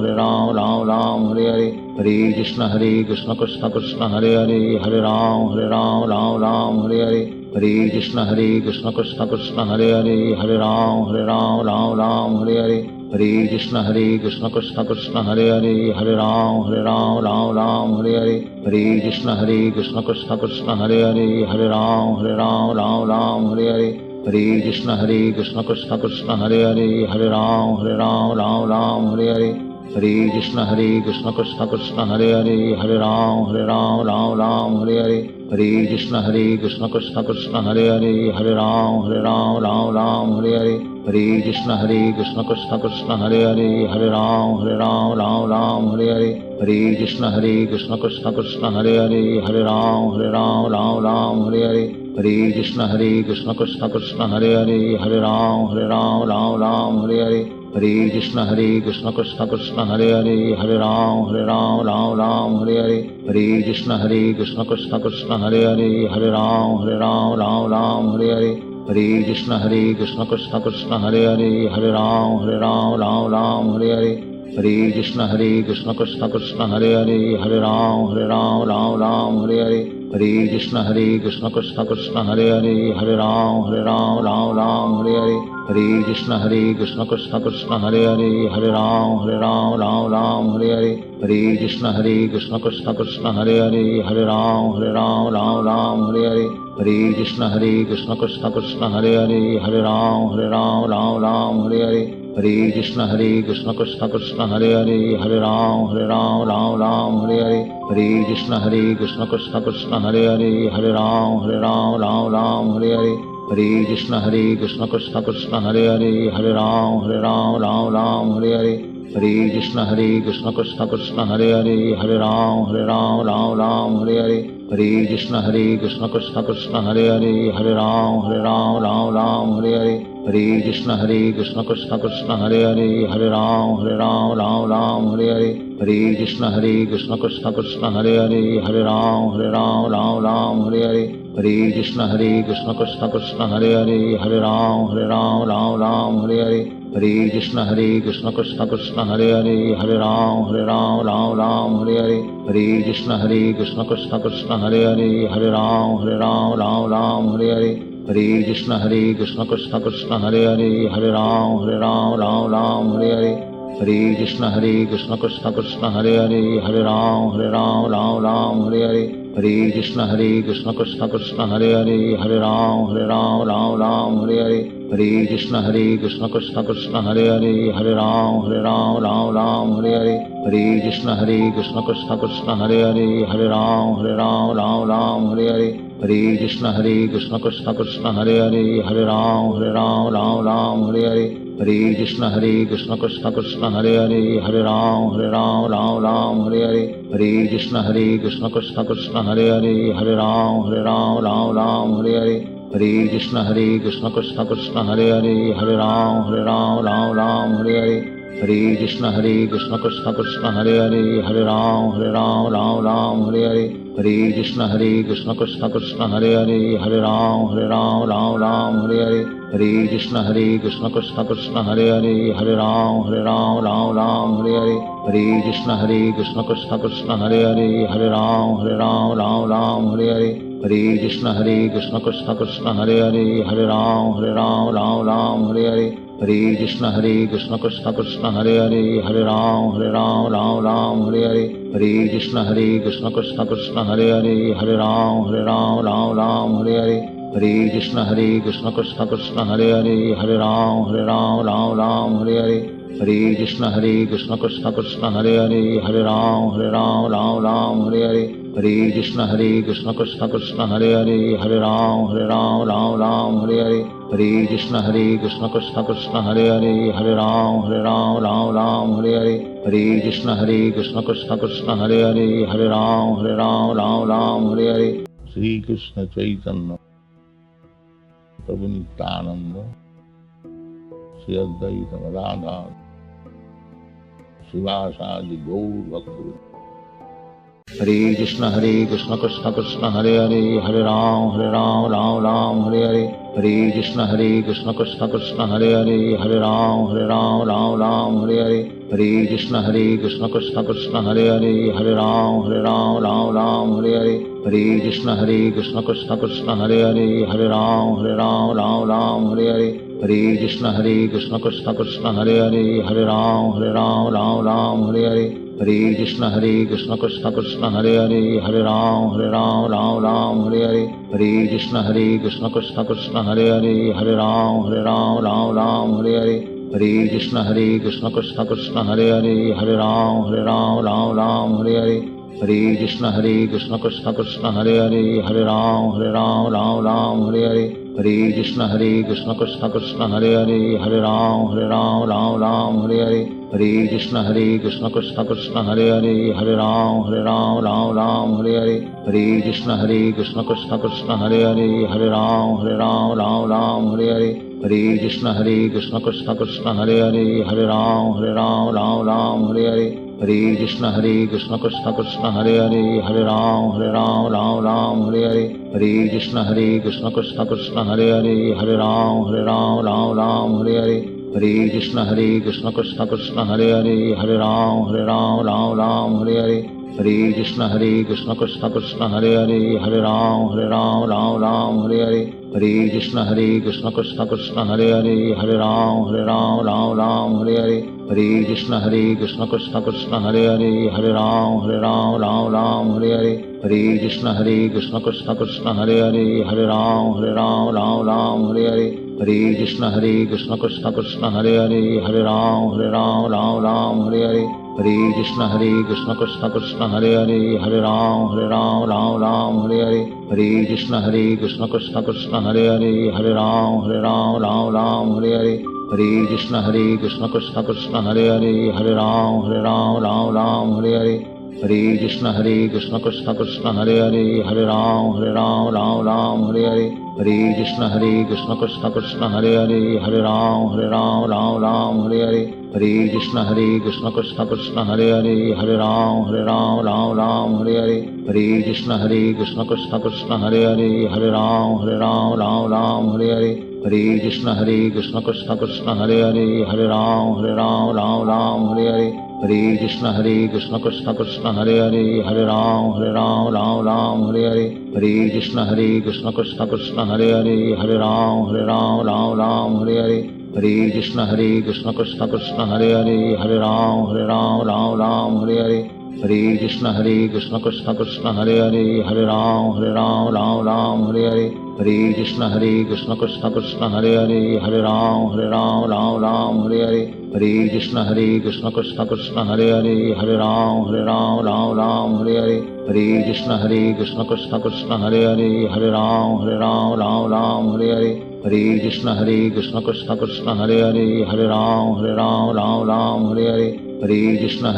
हरे हरे, हरे कृष्ण कृष्ण कृष्ण हरे हरे, हरे राम हरे हरे, हरे कृष्ण कृष्ण कृष्ण हरे हरे, हरे राम हरे हरे, हरे कृष्ण कृष्ण कृष्ण हरे हरे, हरे राम हरे हरे, हरे कृष्ण कृष्ण कृष्ण हरे हरे, हरे राम हरे हरे, हरे कृष्ण कृष्ण कृष्ण हरे हरे, हरे राम हरे हरे, हरे कृष्ण कृष्ण कृष्ण हरे हरे, हरे राम हरे हरे, हरे कृष्ण कृष्ण कृष्ण हरे हरे, हरे राम हरे हरे, हरे कृष्ण कृष्ण कृष्ण हरे हरे, हरे राम हरे हरे, हरे कृष्ण कृष्ण कृष्ण हरे हरे, हरे राम हरे हरे, हरे कृष्ण कृष्ण कृष्ण हरे हरे, हरे राम हरे हरे, हरे कृष्ण कृष्ण कृष्ण हरे हरे, हरे राम हरे हरे, हरे कृष्ण कृष्ण कृष्ण हरे हरे, हरे राम हरे हरे, हरे कृष्ण कृष्ण कृष्ण हरे हरे, हरे राम हरे हरे, हरे कृष्ण कृष्ण कृष्ण हरे हरे, हरे राम हरे हरे, हरे कृष्ण कृष्ण कृष्ण हरे हरे, हरे राम हरे हरे, हरे कृष्ण कृष्ण कृष्ण हरे हरे, हरे राम हरे हरे, हरे कृष्ण कृष्ण कृष्ण हरे हरे, हरे राम हरे हरे, हरे कृष्ण कृष्ण कृष्ण हरे हरे, हरे राम हरे हरे, हरे कृष्ण कृष्ण कृष्ण हरे हरे, हरे राम हरे हरे, हरे कृष्ण कृष्ण कृष्ण हरे हरे, हरे राम हरे हरे, हरे कृष्ण कृष्ण कृष्ण हरे हरे, हरे Ram Hare Hare, Hare Krishna Krishna Krishna Hare Hare, Hare Ram Ram Ram Hare Hare, Hare Krishna Krishna Krishna Hare Hare, Hare Ram Ram Ram Hare Hare, Hare Krishna Krishna Krishna Hare Hare, Hare Ram Ram Ram Hare Hare, Hare Krishna Krishna Krishna Hare Hare, Hare Ram Ram Ram Hare Hare, Hare Krishna Krishna Krishna Hare Hare, Hare Ram Ram Ram Hare Hare, Hare Krishna Krishna Krishna Hare Hare, Hare Ram Ram Hare Hare, Hare Krishna Krishna Krishna Hare Hare, Hare Ram Ram Hare Hare, Hare Krishna Krishna Krishna Hare Hare, Hare Ram Ram Hare Hare, Hare Krishna Krishna Krishna Hare Hare, Hare Ram Ram Hare Hare, Hare Krishna Krishna Krishna Hare Hare, Hare Ram Ram Hare Hare, Hare Krishna Krishna Krishna Hare Hare, Hare Ram Ram Hare Hare, Hare Krishna Krishna Krishna Hare Hare, Hare Ram Ram Hare Hare, Hare Krishna Krishna Krishna Hare Hare, Hare Ram Ram Hare Hare, Hare Krishna Krishna Krishna Hare Hare, Hare Ram Ram Hare Hare, Hare Krishna Krishna Krishna Hare Hare, Hare Ram Ram Hare Hare, Hare Krishna Krishna Krishna Hare Hare, Hare Ram Ram Hare Hare, Hare Krishna Krishna Krishna Hare Hare, Hare Ram Ram Hare Hare, Hare Krishna Krishna Krishna Hare Hare, Hare Ram Ram Hare Hare, Hare Krishna Krishna Krishna Hare Hare, Hare Ram Ram Hare Hare, Hare Krishna Krishna Krishna Hare Hare, Hare Ram Ram Hare Hare, Hare Krishna Krishna Krishna Hare Hare, Hare Ram Ram Hare Hare, Hare Krishna Krishna Krishna Hare Hare, Hare Ram Hare Hare, Hare Krishna Krishna Krishna Hare Hare, Hare Ram Hare Hare, Hare Krishna Krishna Krishna Hare Hare, Hare Ram Hare Hare, Hare Krishna Krishna Krishna Hare Hare, Hare Ram Hare Hare, Hare Krishna Krishna Krishna Hare Hare, Hare Ram Hare Hare, Shri Krishna Chaitanya Prabhu Nityananda, Shri Advaita Radha, Srivasadi Gaur Bhakta. Hare Krishna Krishna Krishna Hare Hare, Hare Ram Ram Hare Hare, Hare Krishna Krishna Krishna Hare Hare, Hare Ram Hare Hare, Hare Krishna Krishna Krishna Hare Hare, Hare Ram Hare Hare, Hare Krishna Krishna Krishna Hare Hare, Hare Ram Hare Hare, Hare Krishna Krishna Krishna Hare Hare, Hare Ram Hare Hare, Hare Krishna Krishna Krishna Hare Hare, Hare Ram Hare Hare, Hare Krishna Krishna Krishna Hare Hare, Hare Ram Hare Hare, Hare Krishna Krishna Krishna Hare Hare, Hare Ram Hare Hare, Hare Krishna Krishna Krishna Hare Hare, Hare Ram Hare Hare, Hare Krishna Krishna Krishna Hare Hare, Hare Ram Hare Hare, Hare Krishna Krishna Krishna Hare Hare, Hare Ram Hare Hare, Hare Krishna Krishna Krishna Hare Hare, Hare Ram Hare Hare, Hare Krishna Krishna Krishna Hare Hare, Hare Ram Hare Hare, Hare Krishna Krishna Krishna Hare Hare, Hare Ram Hare Hare, Hare Krishna Krishna Krishna Hare Hare, Hare Ram Hare Hare, Hare Krishna Krishna Krishna Hare Hare, Hare Ram Hare Hare, Hare Krishna Krishna Krishna Hare Hare, Hare Ram Hare Hare, Hare Krishna Krishna Krishna Hare Hare, Hare Ram Hare Hare, Hare Krishna Krishna Krishna Hare Hare, Hare Ram Hare Hare, Hare Krishna Krishna Krishna Hare Hare, Hare Ram Hare Hare, Hare Krishna Krishna Krishna Hare Hare, Hare Ram Hare Hare, Hare Krishna Krishna Krishna Hare Hare, Hare Ram Hare Hare, Hare Krishna Krishna Krishna Hare Hare, Hare Ram Hare Hare, Hare Krishna Krishna Krishna Hare Hare, Hare Ram Hare Hare, Hare Krishna Krishna Krishna Hare Hare, Hare Ram Hare Hare, हरे कृष्ण कृष्ण कृष्ण हरे हरे, हरे राम राम राम हरे हरे, हरे कृष्ण कृष्ण कृष्ण हरे हरे, हरे राम राम राम हरे हरे, हरे कृष्ण कृष्ण कृष्ण हरे हरे, हरे राम राम हरे हरे, हरे कृष्ण कृष्ण कृष्ण हरे हरे, हरे राम राम हरे हरे, हरे कृष्ण कृष्ण कृष्ण हरे हरे, हरे राम राम हरे हरे, हरे कृष्ण कृष्ण कृष्ण हरे हरे, हरे राम राम हरे हरे, हरे कृष्ण कृष्ण कृष्ण हरे हरे, हरे राम राम हरे हरे, हरे कृष्ण कृष्ण कृष्ण हरे हरे, हरे राम हरे हरे, हरे कृष्ण कृष्ण कृष्ण हरे हरे, हरे राम हरे हरे, हरे कृष्ण कृष्ण कृष्ण हरे हरे, हरे राम हरे हरे, हरे कृष्ण कृष्ण कृष्ण हरे हरे, हरे राम हरे हरे, हरे कृष्ण कृष्ण कृष्ण हरे हरे, हरे राम हरे हरे, हरे कृष्ण कृष्ण कृष्ण हरे हरे, हरे राम हरे हरे, हरे कृष्ण कृष्ण कृष्ण हरे हरे, हरे राम हरे हरे, हरे कृष्ण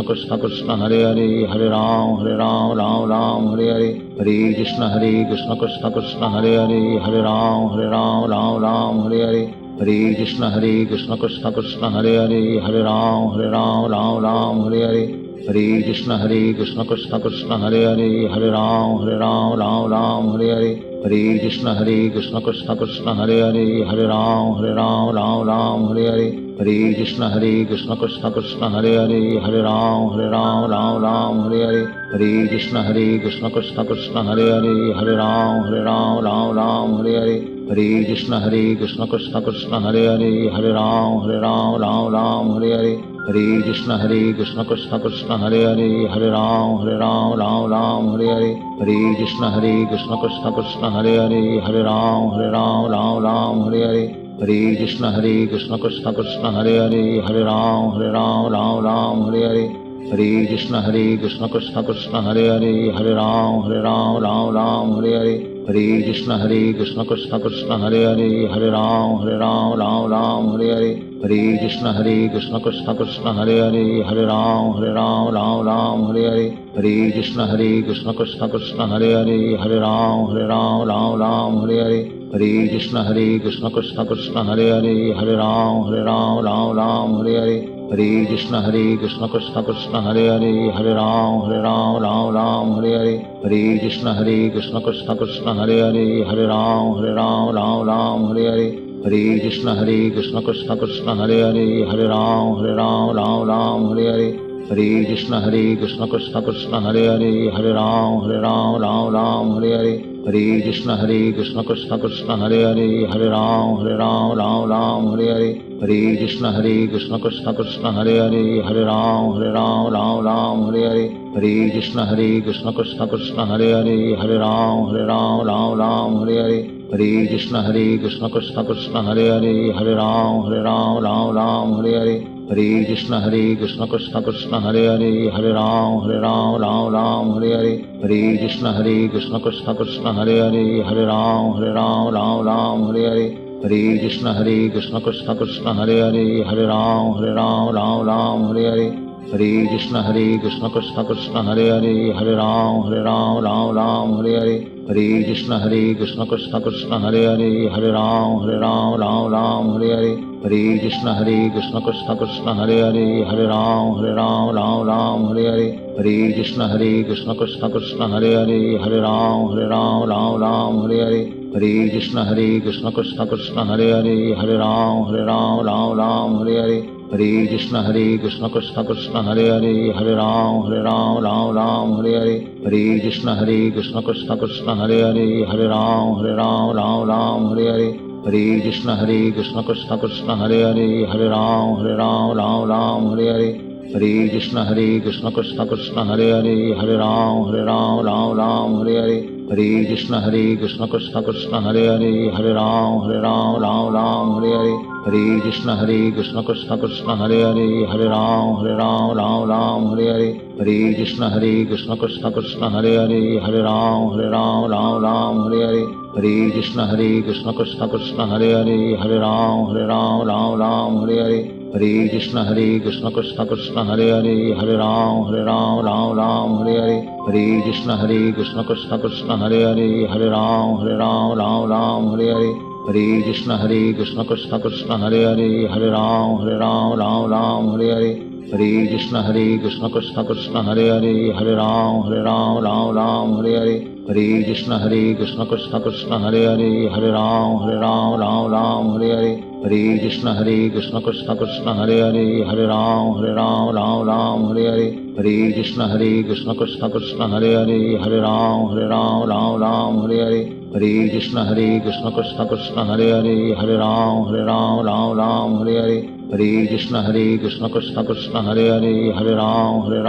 कृष्ण कृष्ण हरे हरे, हरे राम हरे हरे, हरे कृष्ण कृष्ण कृष्ण हरे हरे, हरे राम हरे हरे, हरे कृष्ण कृष्ण कृष्ण हरे हरे, हरे राम हरे हरे, हरे कृष्ण कृष्ण कृष्ण हरे हरे, हरे राम हरे हरे, हरे कृष्ण कृष्ण कृष्ण हरे हरे, हरे राम हरे हरे, हरे कृष्ण कृष्ण कृष्ण हरे हरे, हरे राम हरे हरे, हरे कृष्ण कृष्ण कृष्ण हरे हरे, हरे राम हरे हरे, हरे कृष्ण कृष्ण कृष्ण हरे हरे, हरे राम हरे हरे, हरे कृष्ण कृष्ण कृष्ण हरे हरे, हरे राम हरे हरे, हरे कृष्ण कृष्ण कृष्ण हरे हरे, हरे राम हरे हरे, हरे कृष्ण कृष्ण कृष्ण हरे हरे, हरे राम हरे हरे, हरे कृष्ण कृष्ण कृष्ण हरे हरे, हरे राम हरे हरे, हरे कृष्ण कृष्ण कृष्ण हरे हरे, हरे राम हरे हरे, हरे कृष्ण कृष्ण कृष्ण हरे हरे, हरे राम हरे हरे, हरे कृष्ण कृष्ण कृष्ण हरे हरे, हरे राम हरे हरे, हरे कृष्ण कृष्ण कृष्ण हरे हरे, हरे राम हरे हरे, हरे कृष्ण कृष्ण कृष्ण हरे हरे, हरे राम हरे हरे, हरे कृष्ण कृष्ण कृष्ण हरे हरे, हरे राम हरे हरे, हरे कृष्ण कृष्ण कृष्ण हरे हरे, हरे राम हरे हरे, हरे कृष्ण कृष्ण कृष्ण हरे हरे, हरे राम हरे हरे, हरे कृष्ण कृष्ण कृष्ण हरे हरे, हरे राम हरे हरे, हरे कृष्ण कृष्ण कृष्ण हरे हरे, हरे राम हरे हरे, हरे कृष्ण कृष्ण कृष्ण हरे हरे, हरे राम हरे हरे, हरे कृष्ण कृष्ण कृष्ण हरे हरे, हरे राम हरे हरे, हरे कृष्ण कृष्ण कृष्ण हरे हरे, हरे राम हरे हरे, हरे कृष्ण कृष्ण कृष्ण हरे हरे, हरे राम हरे हरे, हरे कृष्ण कृष्ण कृष्ण हरे हरे, हरे राम हरे हरे, हरे कृष्ण कृष्ण कृष्ण हरे हरे, हरे राम हरे हरे, हरे कृष्ण कृष्ण कृष्ण हरे हरे, हरे राम हरे हरे, हरे कृष्ण कृष्ण कृष्ण हरे हरे, हरे राम हरे हरे, हरे कृष्ण कृष्ण कृष्ण हरे हरे, हरे राम हरे हरे, हरे कृष्ण कृष्ण कृष्ण हरे हरे, हरे राम हरे हरे, हरे कृष्ण कृष्ण कृष्ण हरे हरे, हरे राम हरे हरे, हरे कृष्ण कृष्ण कृष्ण हरे हरे, हरे राम हरे हरे, हरे कृष्ण कृष्ण कृष्ण हरे हरे, हरे राम हरे हरे, हरे कृष्ण कृष्ण कृष्ण हरे हरे, हरे राम हरे हरे, हरे कृष्ण कृष्ण कृष्ण हरे हरे, हरे राम हरे हरे, हरे कृष्ण कृष्ण कृष्ण हरे हरे, हरे राम हरे हरे, हरे कृष्ण कृष्ण कृष्ण हरे हरे, हरे राम राम राम हरे हरे, हरे कृष्ण कृष्ण कृष्ण हरे हरे, हरे राम राम राम हरे हरे, हरे कृष्ण कृष्ण कृष्ण हरे हरे, हरे राम राम हरे हरे, हरे कृष्ण कृष्ण कृष्ण हरे हरे, हरे राम राम हरे हरे, हरे कृष्ण कृष्ण कृष्ण हरे हरे, हरे राम राम हरे हरे, हरे कृष्ण कृष्ण कृष्ण हरे हरे, हरे राम हरे हरे, हरे कृष्ण कृष्ण कृष्ण हरे हरे, हरे राम हरे हरे, हरे कृष्ण कृष्ण कृष्ण हरे हरे, हरे राम हरे हरे, हरे कृष्ण कृष्ण कृष्ण हरे हरे, हरे राम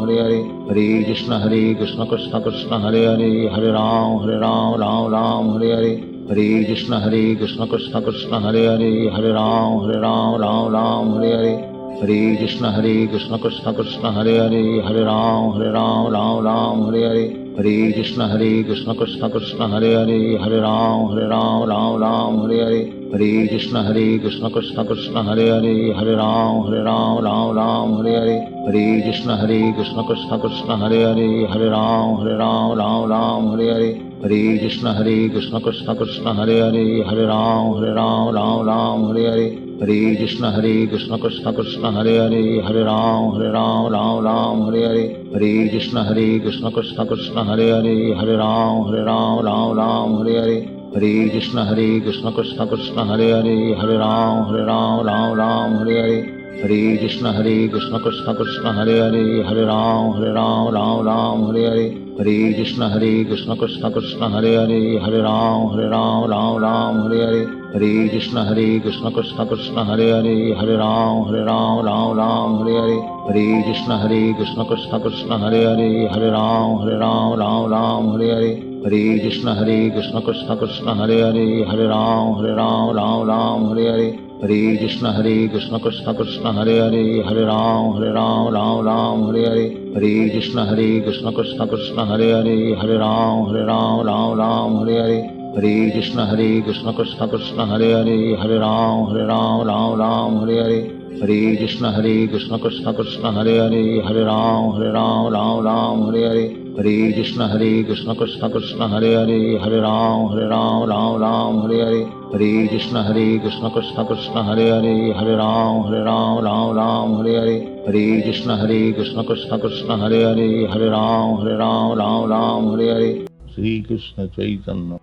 हरे हरे, हरे कृष्ण कृष्ण कृष्ण हरे हरे, हरे राम हरे हरे, हरे कृष्ण कृष्ण कृष्ण हरे हरे, हरे राम हरे हरे, हरे कृष्ण कृष्ण कृष्ण हरे हरे, हरे राम हरे हरे, हरे कृष्ण कृष्ण कृष्ण हरे हरे, हरे राम हरे हरे, हरे कृष्ण कृष्ण कृष्ण हरे हरे, हरे राम हरे हरे, हरे कृष्ण कृष्ण कृष्ण हरे हरे, हरे राम हरे हरे, हरे कृष्ण कृष्ण कृष्ण हरे हरे, हरे राम हरे हरे, हरे कृष्ण कृष्ण कृष्ण हरे हरे, हरे राम हरे हरे, हरे कृष्ण कृष्ण कृष्ण हरे हरे, हरे राम हरे हरे, हरे कृष्ण कृष्ण कृष्ण हरे हरे, हरे राम हरे हरे, हरे कृष्ण कृष्ण कृष्ण हरे हरे, हरे राम हरे हरे, हरे कृष्ण कृष्ण कृष्ण हरे हरे, हरे राम हरे हरे, हरे कृष्ण कृष्ण कृष्ण हरे हरे, हरे राम हरे हरे, हरे कृष्ण कृष्ण कृष्ण हरे हरे, हरे राम हरे हरे, हरे कृष्ण कृष्ण कृष्ण हरे हरे, हरे राम हरे हरे, हरे कृष्ण कृष्ण कृष्ण हरे हरे, हरे राम हरे हरे, हरे कृष्ण कृष्ण कृष्ण हरे हरे, हरे राम हरे हरे, हरे कृष्ण कृष्ण कृष्ण हरे हरे, हरे राम हरे हरे, हरे कृष्ण कृष्ण कृष्ण हरे हरे, हरे राम हरे हरे, हरे कृष्ण कृष्ण कृष्ण हरे हरे, हरे राम हरे हरे, हरे कृष्ण कृष्ण कृष्ण हरे हरे, हरे राम हरे हरे, हरे कृष्ण कृष्ण कृष्ण हरे हरे, हरे राम हरे हरे। श्री कृष्ण चैतन्य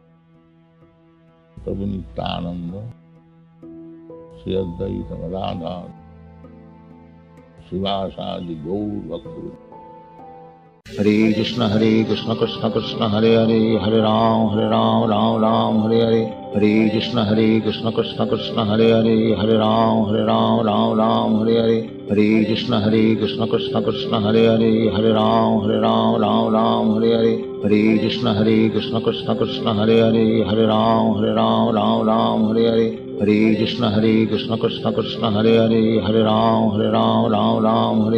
प्रभु नित्यानंद श्री अद्वैत गदाधर शिवासादि गौर भक्त। हरे कृष्ण कृष्ण कृष्ण हरे हरे, हरे राम राम हरे हरे, हरे कृष्ण कृष्ण कृष्ण हरे हरे, हरे राम हरे हरे, हरे कृष्ण कृष्ण कृष्ण हरे हरे, हरे राम हरे हरे, हरे कृष्ण कृष्ण कृष्ण हरे हरे, हरे राम हरे हरे, हरे कृष्ण कृष्ण कृष्ण हरे हरे, हरे राम हरे हरे, हरे कृष्ण कृष्ण कृष्ण हरे हरे, हरे राम हरे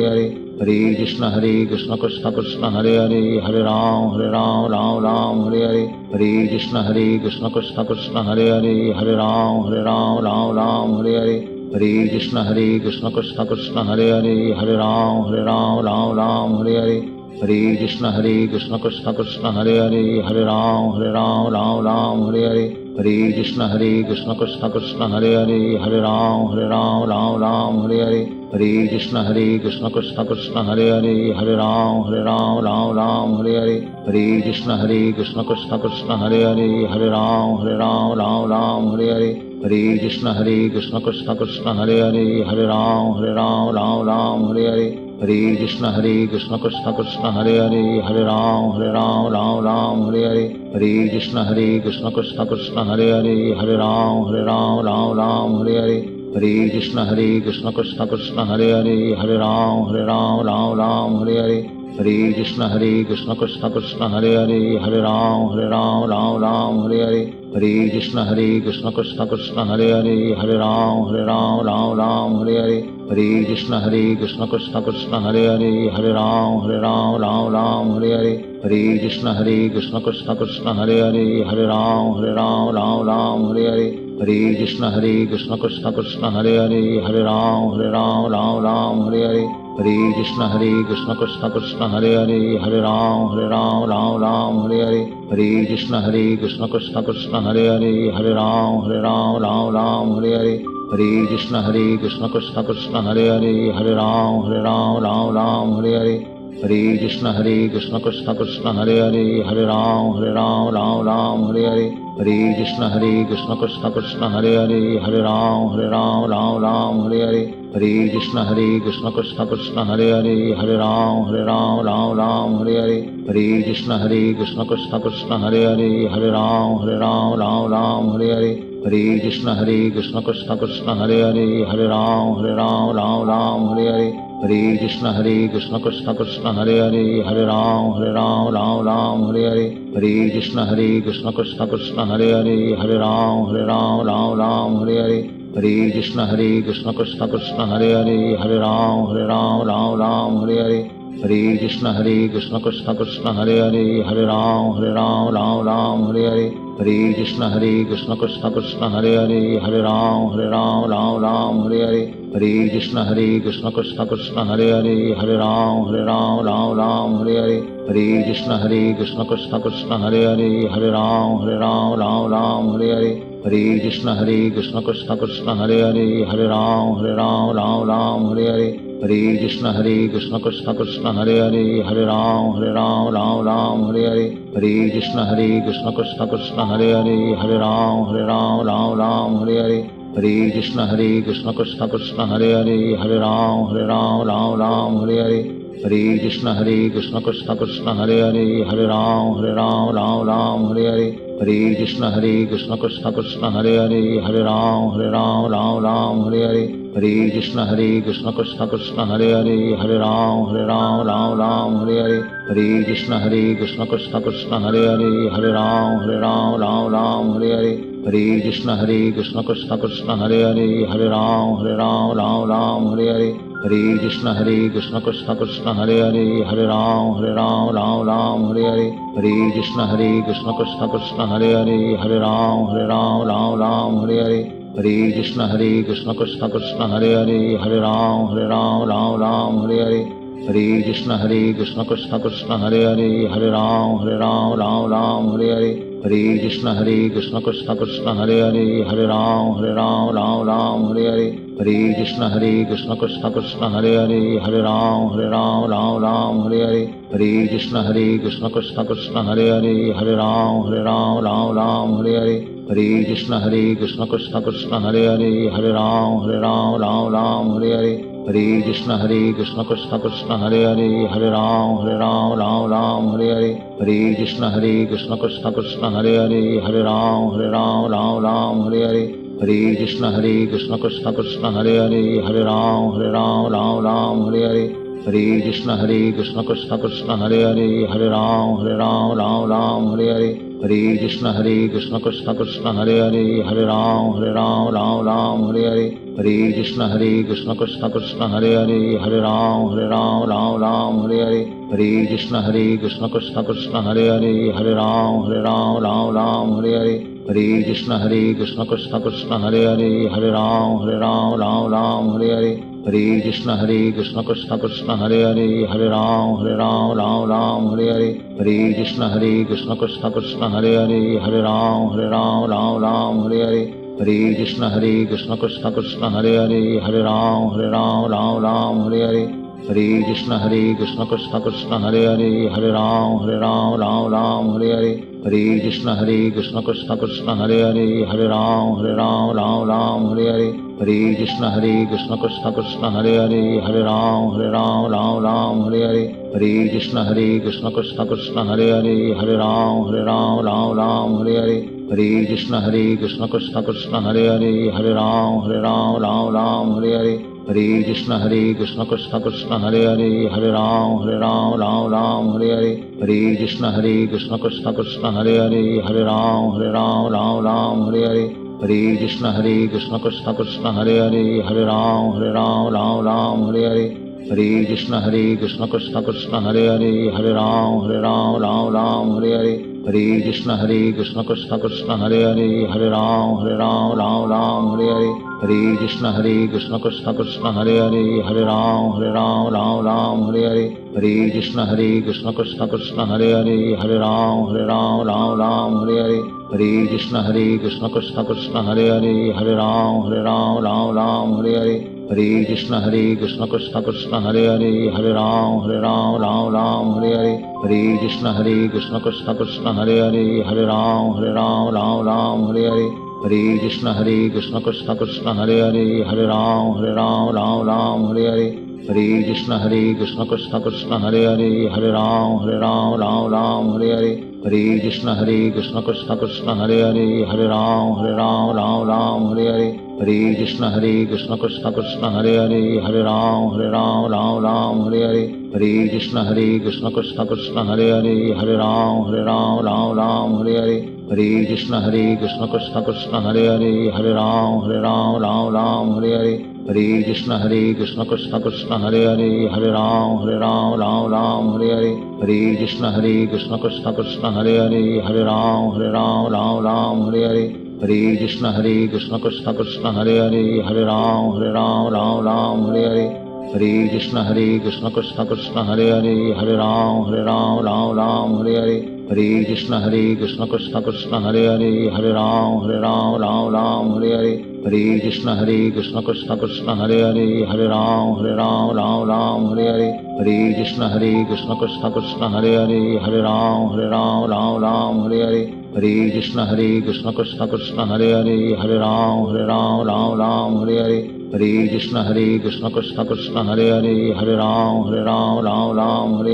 हरे, हरे कृष्ण कृष्ण कृष्ण हरे हरे, हरे राम हरे हरे, हरे कृष्ण कृष्ण कृष्ण हरे हरे, हरे राम हरे हरे, हरे कृष्ण कृष्ण कृष्ण हरे हरे, हरे राम हरे हरे, हरे कृष्ण कृष्ण कृष्ण हरे हरे, हरे राम हरे हरे, हरे कृष्ण कृष्ण कृष्ण हरे हरे, हरे राम हरे हरे, हरे कृष्ण कृष्ण कृष्ण हरे हरे, हरे राम हरे हरे, हरे कृष्ण कृष्ण कृष्ण हरे हरे, हरे राम हरे हरे, हरे कृष्ण कृष्ण कृष्ण हरे हरे, हरे राम हरे हरे, हरे कृष्ण कृष्ण कृष्ण हरे हरे, हरे राम हरे हरे, हरे कृष्ण कृष्ण कृष्ण हरे हरे, हरे राम हरे हरे, हरे कृष्ण कृष्ण कृष्ण हरे हरे, हरे राम हरे हरे, हरे कृष्ण कृष्ण कृष्ण हरे हरे, हरे राम हरे हरे, हरे कृष्ण कृष्ण कृष्ण हरे हरे, हरे राम हरे हरे, हरे कृष्ण कृष्ण कृष्ण हरे हरे, हरे राम हरे हरे, हरे कृष्ण कृष्ण कृष्ण हरे हरे, हरे राम राम राम हरे हरे, हरे कृष्ण कृष्ण कृष्ण हरे हरे, हरे राम राम हरे हरे, हरे कृष्ण कृष्ण कृष्ण हरे हरे, हरे राम राम हरे हरे, हरे कृष्ण कृष्ण कृष्ण हरे हरे, हरे राम राम हरे हरे, हरे कृष्ण कृष्ण कृष्ण हरे हरे, हरे राम राम हरे हरे, हरे कृष्ण कृष्ण कृष्ण हरे हरे, हरे राम राम हरे हरे, हरे कृष्ण कृष्ण कृष्ण हरे हरे, हरे राम राम हरे हरे, हरे कृष्ण कृष्ण कृष्ण हरे हरे, हरे राम राम हरे हरे, हरे कृष्ण कृष्ण कृष्ण हरे हरे, हरे राम राम हरे हरे, हरे कृष्ण कृष्ण कृष्ण हरे हरे, हरे राम राम हरे हरे, हरे कृष्ण कृष्ण कृष्ण हरे हरे, हरे राम राम हरे हरे, हरे कृष्ण कृष्ण कृष्ण हरे हरे, हरे राम राम हरे हरे, हरे कृष्ण कृष्ण कृष्ण हरे हरे, हरे राम राम हरे हरे, हरे कृष्ण कृष्ण कृष्ण हरे हरे, हरे राम राम हरे हरे, हरे कृष्ण कृष्ण कृष्ण हरे हरे, हरे राम राम हरे हरे, हरे कृष्ण कृष्ण कृष्ण हरे हरे, हरे राम राम हरे हरे, हरे कृष्ण कृष्ण कृष्ण हरे हरे, हरे राम राम हरे हरे, हरे कृष्ण कृष्ण कृष्ण हरे हरे, हरे राम राम हरे हरे, हरे कृष्ण कृष्ण कृष्ण हरे हरे, हरे राम राम हरे हरे, हरे कृष्ण कृष्ण कृष्ण हरे हरे, हरे राम राम हरे हरे, हरे कृष्ण कृष्ण कृष्ण हरे हरे, हरे राम राम हरे हरे, हरे कृष्ण कृष्ण कृष्ण हरे हरे, हरे राम राम हरे हरे, हरे कृष्ण कृष्ण कृष्ण हरे हरे, हरे राम राम हरे हरे, हरे कृष्ण कृष्ण कृष्ण हरे हरे, हरे राम राम हरे हरे, हरे कृष्ण कृष्ण कृष्ण हरे हरे, हरे राम राम हरे हरे, हरे कृष्ण कृष्ण कृष्ण हरे हरे, हरे राम राम हरे हरे, हरे कृष्ण कृष्ण कृष्ण हरे हरे, हरे राम राम हरे हरे, हरे कृष्ण कृष्ण कृष्ण हरे हरे, हरे राम राम हरे हरे, हरे कृष्ण कृष्ण कृष्ण हरे हरे, हरे राम राम हरे हरे, हरे कृष्ण कृष्ण कृष्ण हरे हरे, हरे राम राम हरे हरे, हरे कृष्ण कृष्ण कृष्ण हरे हरे, हरे राम राम हरे हरे, हरे कृष्ण कृष्ण कृष्ण हरे हरे, हरे राम राम हरे हरे, हरे कृष्ण कृष्ण कृष्ण हरे हरे, हरे राम राम हरे हरे, हरे कृष्ण कृष्ण कृष्ण हरे हरे, हरे राम राम हरे हरे, हरे कृष्ण कृष्ण कृष्ण हरे हरे, हरे राम राम हरे हरे, हरे कृष्ण कृष्ण कृष्ण हरे हरे, हरे राम राम हरे हरे, हरे कृष्ण कृष्ण कृष्ण हरे हरे, हरे राम राम हरे हरे, हरे कृष्ण कृष्ण कृष्ण हरे हरे, हरे राम राम हरे हरे, हरे कृष्ण कृष्ण कृष्ण हरे हरे, हरे राम राम हरे हरे, हरे कृष्ण कृष्ण कृष्ण हरे हरे, हरे राम राम हरे हरे, हरे कृष्ण कृष्ण कृष्ण हरे हरे, हरे राम राम हरे हरे, हरे कृष्ण कृष्ण कृष्ण हरे हरे, हरे राम राम हरे हरे, हरे कृष्ण कृष्ण कृष्ण हरे हरे, हरे राम राम हरे हरे, हरे कृष्ण कृष्ण कृष्ण हरे हरे, हरे राम राम हरे हरे, हरे कृष्ण कृष्ण कृष्ण हरे हरे, हरे राम राम हरे हरे, हरे कृष्ण कृष्ण कृष्ण हरे हरे, हरे राम राम हरे हरे, हरे कृष्ण कृष्ण कृष्ण हरे हरे, हरे राम राम हरे हरे, हरे कृष्ण कृष्ण कृष्ण हरे हरे, हरे राम राम हरे हरे, हरे कृष्ण कृष्ण कृष्ण हरे हरे, हरे राम राम हरे हरे, हरे कृष्ण कृष्ण कृष्ण हरे हरे, हरे राम राम हरे हरे, हरे कृष्ण कृष्ण कृष्ण हरे हरे, हरे राम राम हरे हरे, हरे कृष्ण कृष्ण कृष्ण हरे हरे, हरे राम राम हरे हरे, हरे कृष्ण कृष्ण कृष्ण हरे हरे, हरे राम राम हरे हरे, हरे कृष्ण कृष्ण कृष्ण हरे हरे, हरे राम राम राम हरे हरे, हरे कृष्ण कृष्ण कृष्ण हरे हरे, हरे राम राम हरे हरे, हरे कृष्ण कृष्ण कृष्ण हरे हरे, हरे राम राम हरे हरे, हरे कृष्ण कृष्ण कृष्ण हरे हरे, हरे राम राम हरे हरे, हरे कृष्ण कृष्ण कृष्ण हरे हरे, हरे राम हरे हरे, हरे कृष्ण कृष्ण कृष्ण हरे हरे, हरे राम हरे हरे, हरे कृष्ण कृष्ण कृष्ण हरे हरे, हरे राम हरे हरे, हरे कृष्ण कृष्ण कृष्ण हरे हरे, हरे राम हरे हरे, हरे कृष्ण कृष्ण कृष्ण हरे हरे, हरे राम हरे हरे, हरे कृष्ण कृष्ण कृष्ण हरे हरे, हरे राम हरे हरे, हरे कृष्ण कृष्ण कृष्ण हरे हरे, हरे राम हरे हरे, हरे कृष्ण कृष्ण कृष्ण हरे हरे, हरे राम हरे हरे, हरे कृष्ण कृष्ण कृष्ण हरे हरे, हरे राम हरे हरे, हरे कृष्ण कृष्ण कृष्ण हरे हरे, हरे राम हरे हरे, हरे कृष्ण कृष्ण कृष्ण हरे हरे, हरे राम हरे हरे, हरे कृष्ण कृष्ण कृष्ण हरे हरे, हरे राम हरे हरे, हरे कृष्ण कृष्ण कृष्ण हरे हरे, हरे राम हरे हरे, हरे कृष्ण कृष्ण कृष्ण हरे हरे, हरे राम हरे हरे, हरे कृष्ण कृष्ण कृष्ण हरे हरे, हरे राम हरे हरे, हरे कृष्ण कृष्ण कृष्ण हरे हरे, हरे राम हरे हरे, हरे कृष्ण कृष्ण कृष्ण हरे हरे, हरे राम हरे हरे, हरे कृष्ण कृष्ण कृष्ण हरे हरे, हरे राम हरे हरे, हरे कृष्ण कृष्ण कृष्ण हरे हरे, हरे राम हरे हरे, हरे कृष्ण कृष्ण कृष्ण हरे हरे, हरे राम हरे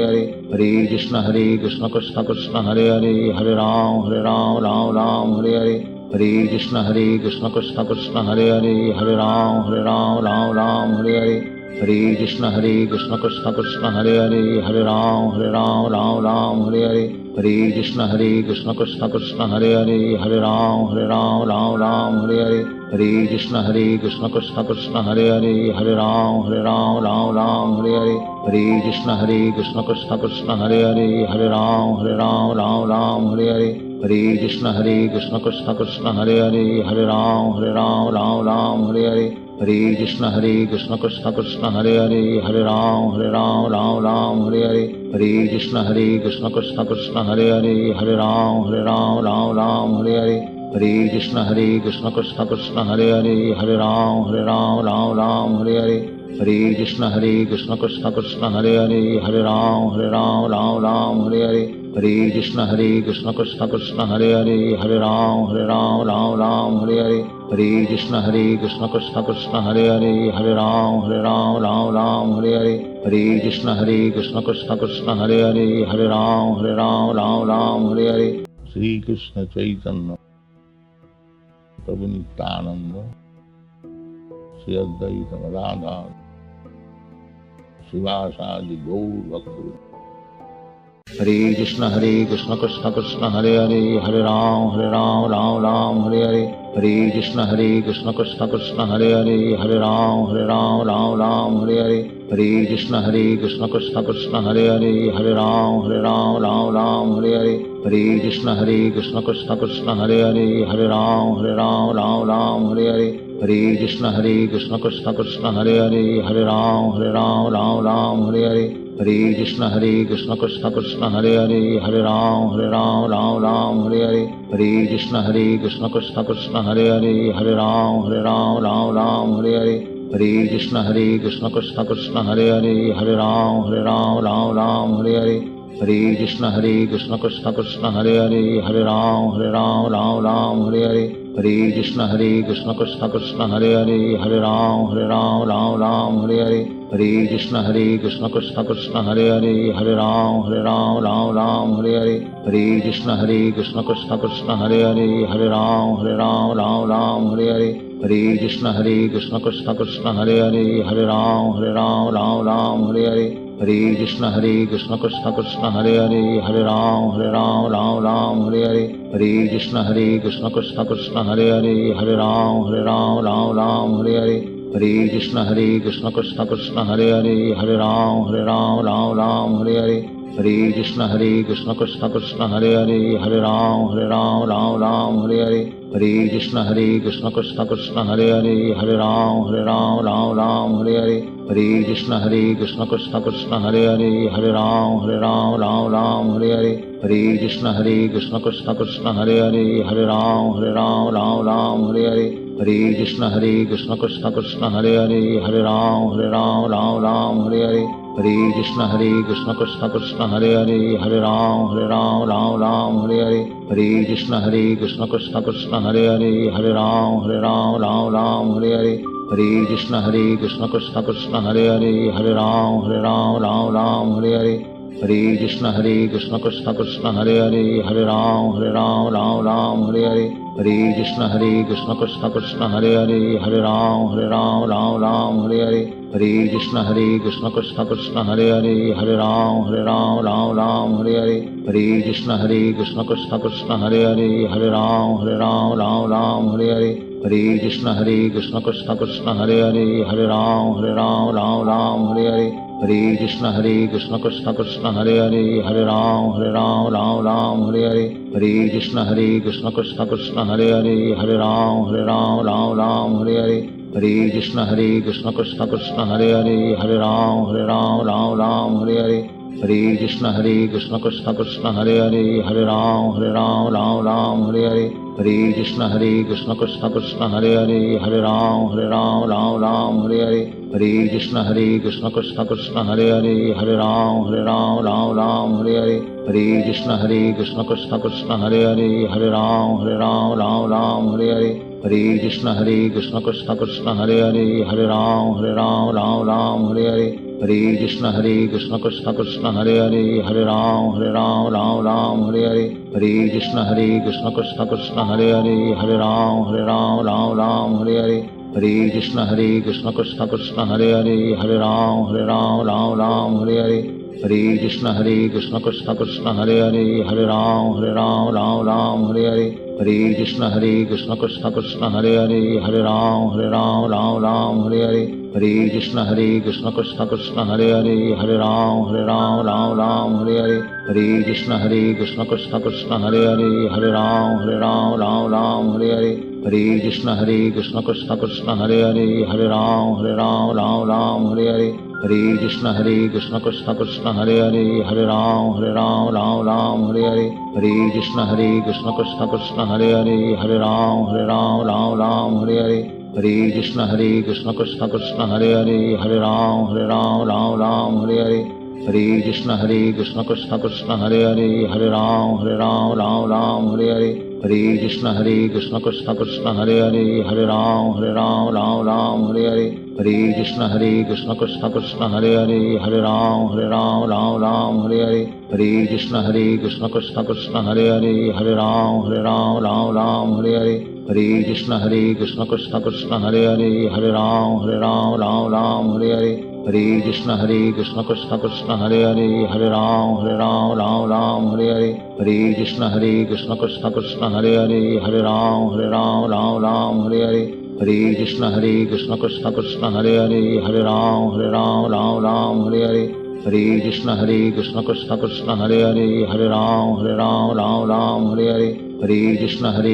हरे, हरे कृष्ण कृष्ण कृष्ण हरे हरे, हरे राम हरे हरे, हरे कृष्ण कृष्ण कृष्ण हरे हरे, हरे राम हरे हरे, हरे कृष्ण कृष्ण कृष्ण हरे हरे, हरे राम हरे हरे, हरे कृष्ण कृष्ण कृष्ण हरे हरे, हरे राम हरे हरे, हरे कृष्ण कृष्ण कृष्ण हरे हरे, हरे राम हरे हरे, हरे कृष्ण कृष्ण कृष्ण हरे हरे, हरे राम हरे हरे, हरे कृष्ण कृष्ण कृष्ण हरे हरे, हरे राम हरे हरे, हरे कृष्ण कृष्ण कृष्ण हरे हरे, हरे राम हरे हरे, हरे कृष्ण कृष्ण कृष्ण हरे हरे, हरे राम हरे हरे, हरे कृष्ण कृष्ण कृष्ण हरे हरे, हरे राम हरे हरे, हरे कृष्ण कृष्ण कृष्ण हरे हरे, हरे राम हरे हरे। श्री कृष्ण चैतन्य प्रभु नित्यानंद श्री अद्वैत गदाधर शिवासादि गौर भक्त। हरे कृष्ण कृष्ण कृष्ण हरे हरे, हरे राम राम हरे हरे, हरे कृष्ण कृष्ण कृष्ण हरे हरे, हरे राम हरे हरे, हरे कृष्ण कृष्ण कृष्ण हरे हरे, हरे राम हरे हरे, हरे कृष्ण कृष्ण कृष्ण हरे हरे, हरे राम हरे हरे, हरे कृष्ण कृष्ण कृष्ण हरे हरे, हरे राम हरे हरे, हरे कृष्ण कृष्ण कृष्ण हरे हरे, हरे राम हरे हरे, हरे कृष्ण कृष्ण कृष्ण हरे हरे, हरे राम हरे हरे, हरे कृष्ण कृष्ण कृष्ण हरे हरे, हरे राम हरे हरे, हरे कृष्ण कृष्ण कृष्ण हरे हरे, हरे राम हरे हरे, हरे कृष्ण कृष्ण कृष्ण हरे हरे, हरे राम हरे हरे, हरे कृष्ण कृष्ण कृष्ण हरे हरे, हरे राम हरे हरे, हरे कृष्ण कृष्ण कृष्ण हरे हरे, हरे राम हरे हरे, हरे कृष्ण कृष्ण कृष्ण हरे हरे, हरे राम हरे हरे, हरे कृष्ण कृष्ण कृष्ण हरे हरे, हरे राम हरे हरे, हरे कृष्ण कृष्ण कृष्ण हरे हरे, हरे राम हरे हरे, हरे कृष्ण कृष्ण कृष्ण हरे हरे, हरे राम राम राम हरे हरे, हरे कृष्ण कृष्ण कृष्ण हरे हरे, हरे राम राम हरे हरे, हरे कृष्ण कृष्ण कृष्ण हरे हरे, हरे राम राम हरे हरे, हरे कृष्ण कृष्ण कृष्ण हरे हरे, हरे राम राम हरे हरे, हरे कृष्ण कृष्ण कृष्ण हरे हरे, हरे राम राम हरे हरे, हरे कृष्ण कृष्ण कृष्ण हरे हरे, हरे राम राम हरे हरे, हरे कृष्ण कृष्ण कृष्ण हरे हरे, हरे राम हरे हरे, हरे कृष्ण कृष्ण कृष्ण हरे हरे, हरे राम हरे हरे, हरे कृष्ण कृष्ण कृष्ण हरे हरे, हरे राम हरे हरे, हरे कृष्ण कृष्ण कृष्ण हरे हरे, हरे राम हरे हरे, हरे कृष्ण कृष्ण कृष्ण हरे हरे, हरे राम हरे हरे, हरे कृष्ण कृष्ण कृष्ण हरे हरे, हरे राम हरे हरे, हरे कृष्ण कृष्ण कृष्ण हरे हरे, हरे राम हरे हरे, हरे कृष्ण कृष्ण कृष्ण हरे हरे, हरे राम हरे हरे, हरे कृष्ण कृष्ण कृष्ण हरे हरे, हरे राम हरे हरे, हरे कृष्ण कृष्ण कृष्ण हरे हरे, हरे राम हरे हरे, हरे कृष्ण कृष्ण कृष्ण हरे हरे, हरे राम हरे हरे, हरे कृष्ण कृष्ण कृष्ण हरे हरे, हरे राम हरे हरे, हरे कृष्ण कृष्ण कृष्ण हरे हरे, हरे राम हरे हरे, हरे कृष्ण कृष्ण कृष्ण हरे हरे, हरे राम हरे हरे, हरे कृष्ण कृष्ण कृष्ण हरे हरे, हरे राम हरे हरे, हरे कृष्ण कृष्ण कृष्ण हरे हरे, हरे राम हरे हरे, हरे कृष्ण कृष्ण कृष्ण हरे हरे, हरे राम हरे हरे, हरे कृष्ण कृष्ण कृष्ण हरे हरे, हरे राम हरे हरे, हरे कृष्ण कृष्ण कृष्ण हरे हरे, हरे राम हरे हरे, हरे कृष्ण कृष्ण कृष्ण हरे हरे, हरे राम हरे हरे, हरे कृष्ण कृष्ण कृष्ण हरे हरे, हरे राम हरे हरे, हरे कृष्ण कृष्ण कृष्ण हरे हरे, हरे राम हरे हरे, हरे कृष्ण कृष्ण कृष्ण हरे हरे, हरे राम हरे हरे, हरे कृष्ण कृष्ण कृष्ण हरे हरे, हरे राम हरे हरे, हरे कृष्ण कृष्ण कृष्ण हरे हरे, हरे राम हरे हरे, हरे कृष्ण कृष्ण कृष्ण हरे हरे, हरे राम हरे हरे, हरे कृष्ण कृष्ण कृष्ण हरे हरे, हरे राम हरे हरे, हरे कृष्ण कृष्ण कृष्ण हरे हरे, हरे राम हरे हरे, हरे कृष्ण कृष्ण कृष्ण हरे हरे, हरे राम हरे हरे, हरे कृष्ण कृष्ण कृष्ण हरे हरे, हरे राम हरे हरे, हरे कृष्ण कृष्ण कृष्ण हरे हरे, हरे राम हरे हरे, हरे कृष्ण कृष्ण कृष्ण हरे हरे, हरे राम हरे हरे, हरे कृष्ण कृष्ण कृष्ण हरे हरे, हरे राम हरे हरे, हरे कृष्ण कृष्ण कृष्ण हरे हरे, हरे राम हरे हरे, हरे कृष्ण कृष्ण कृष्ण हरे हरे, हरे राम हरे हरे,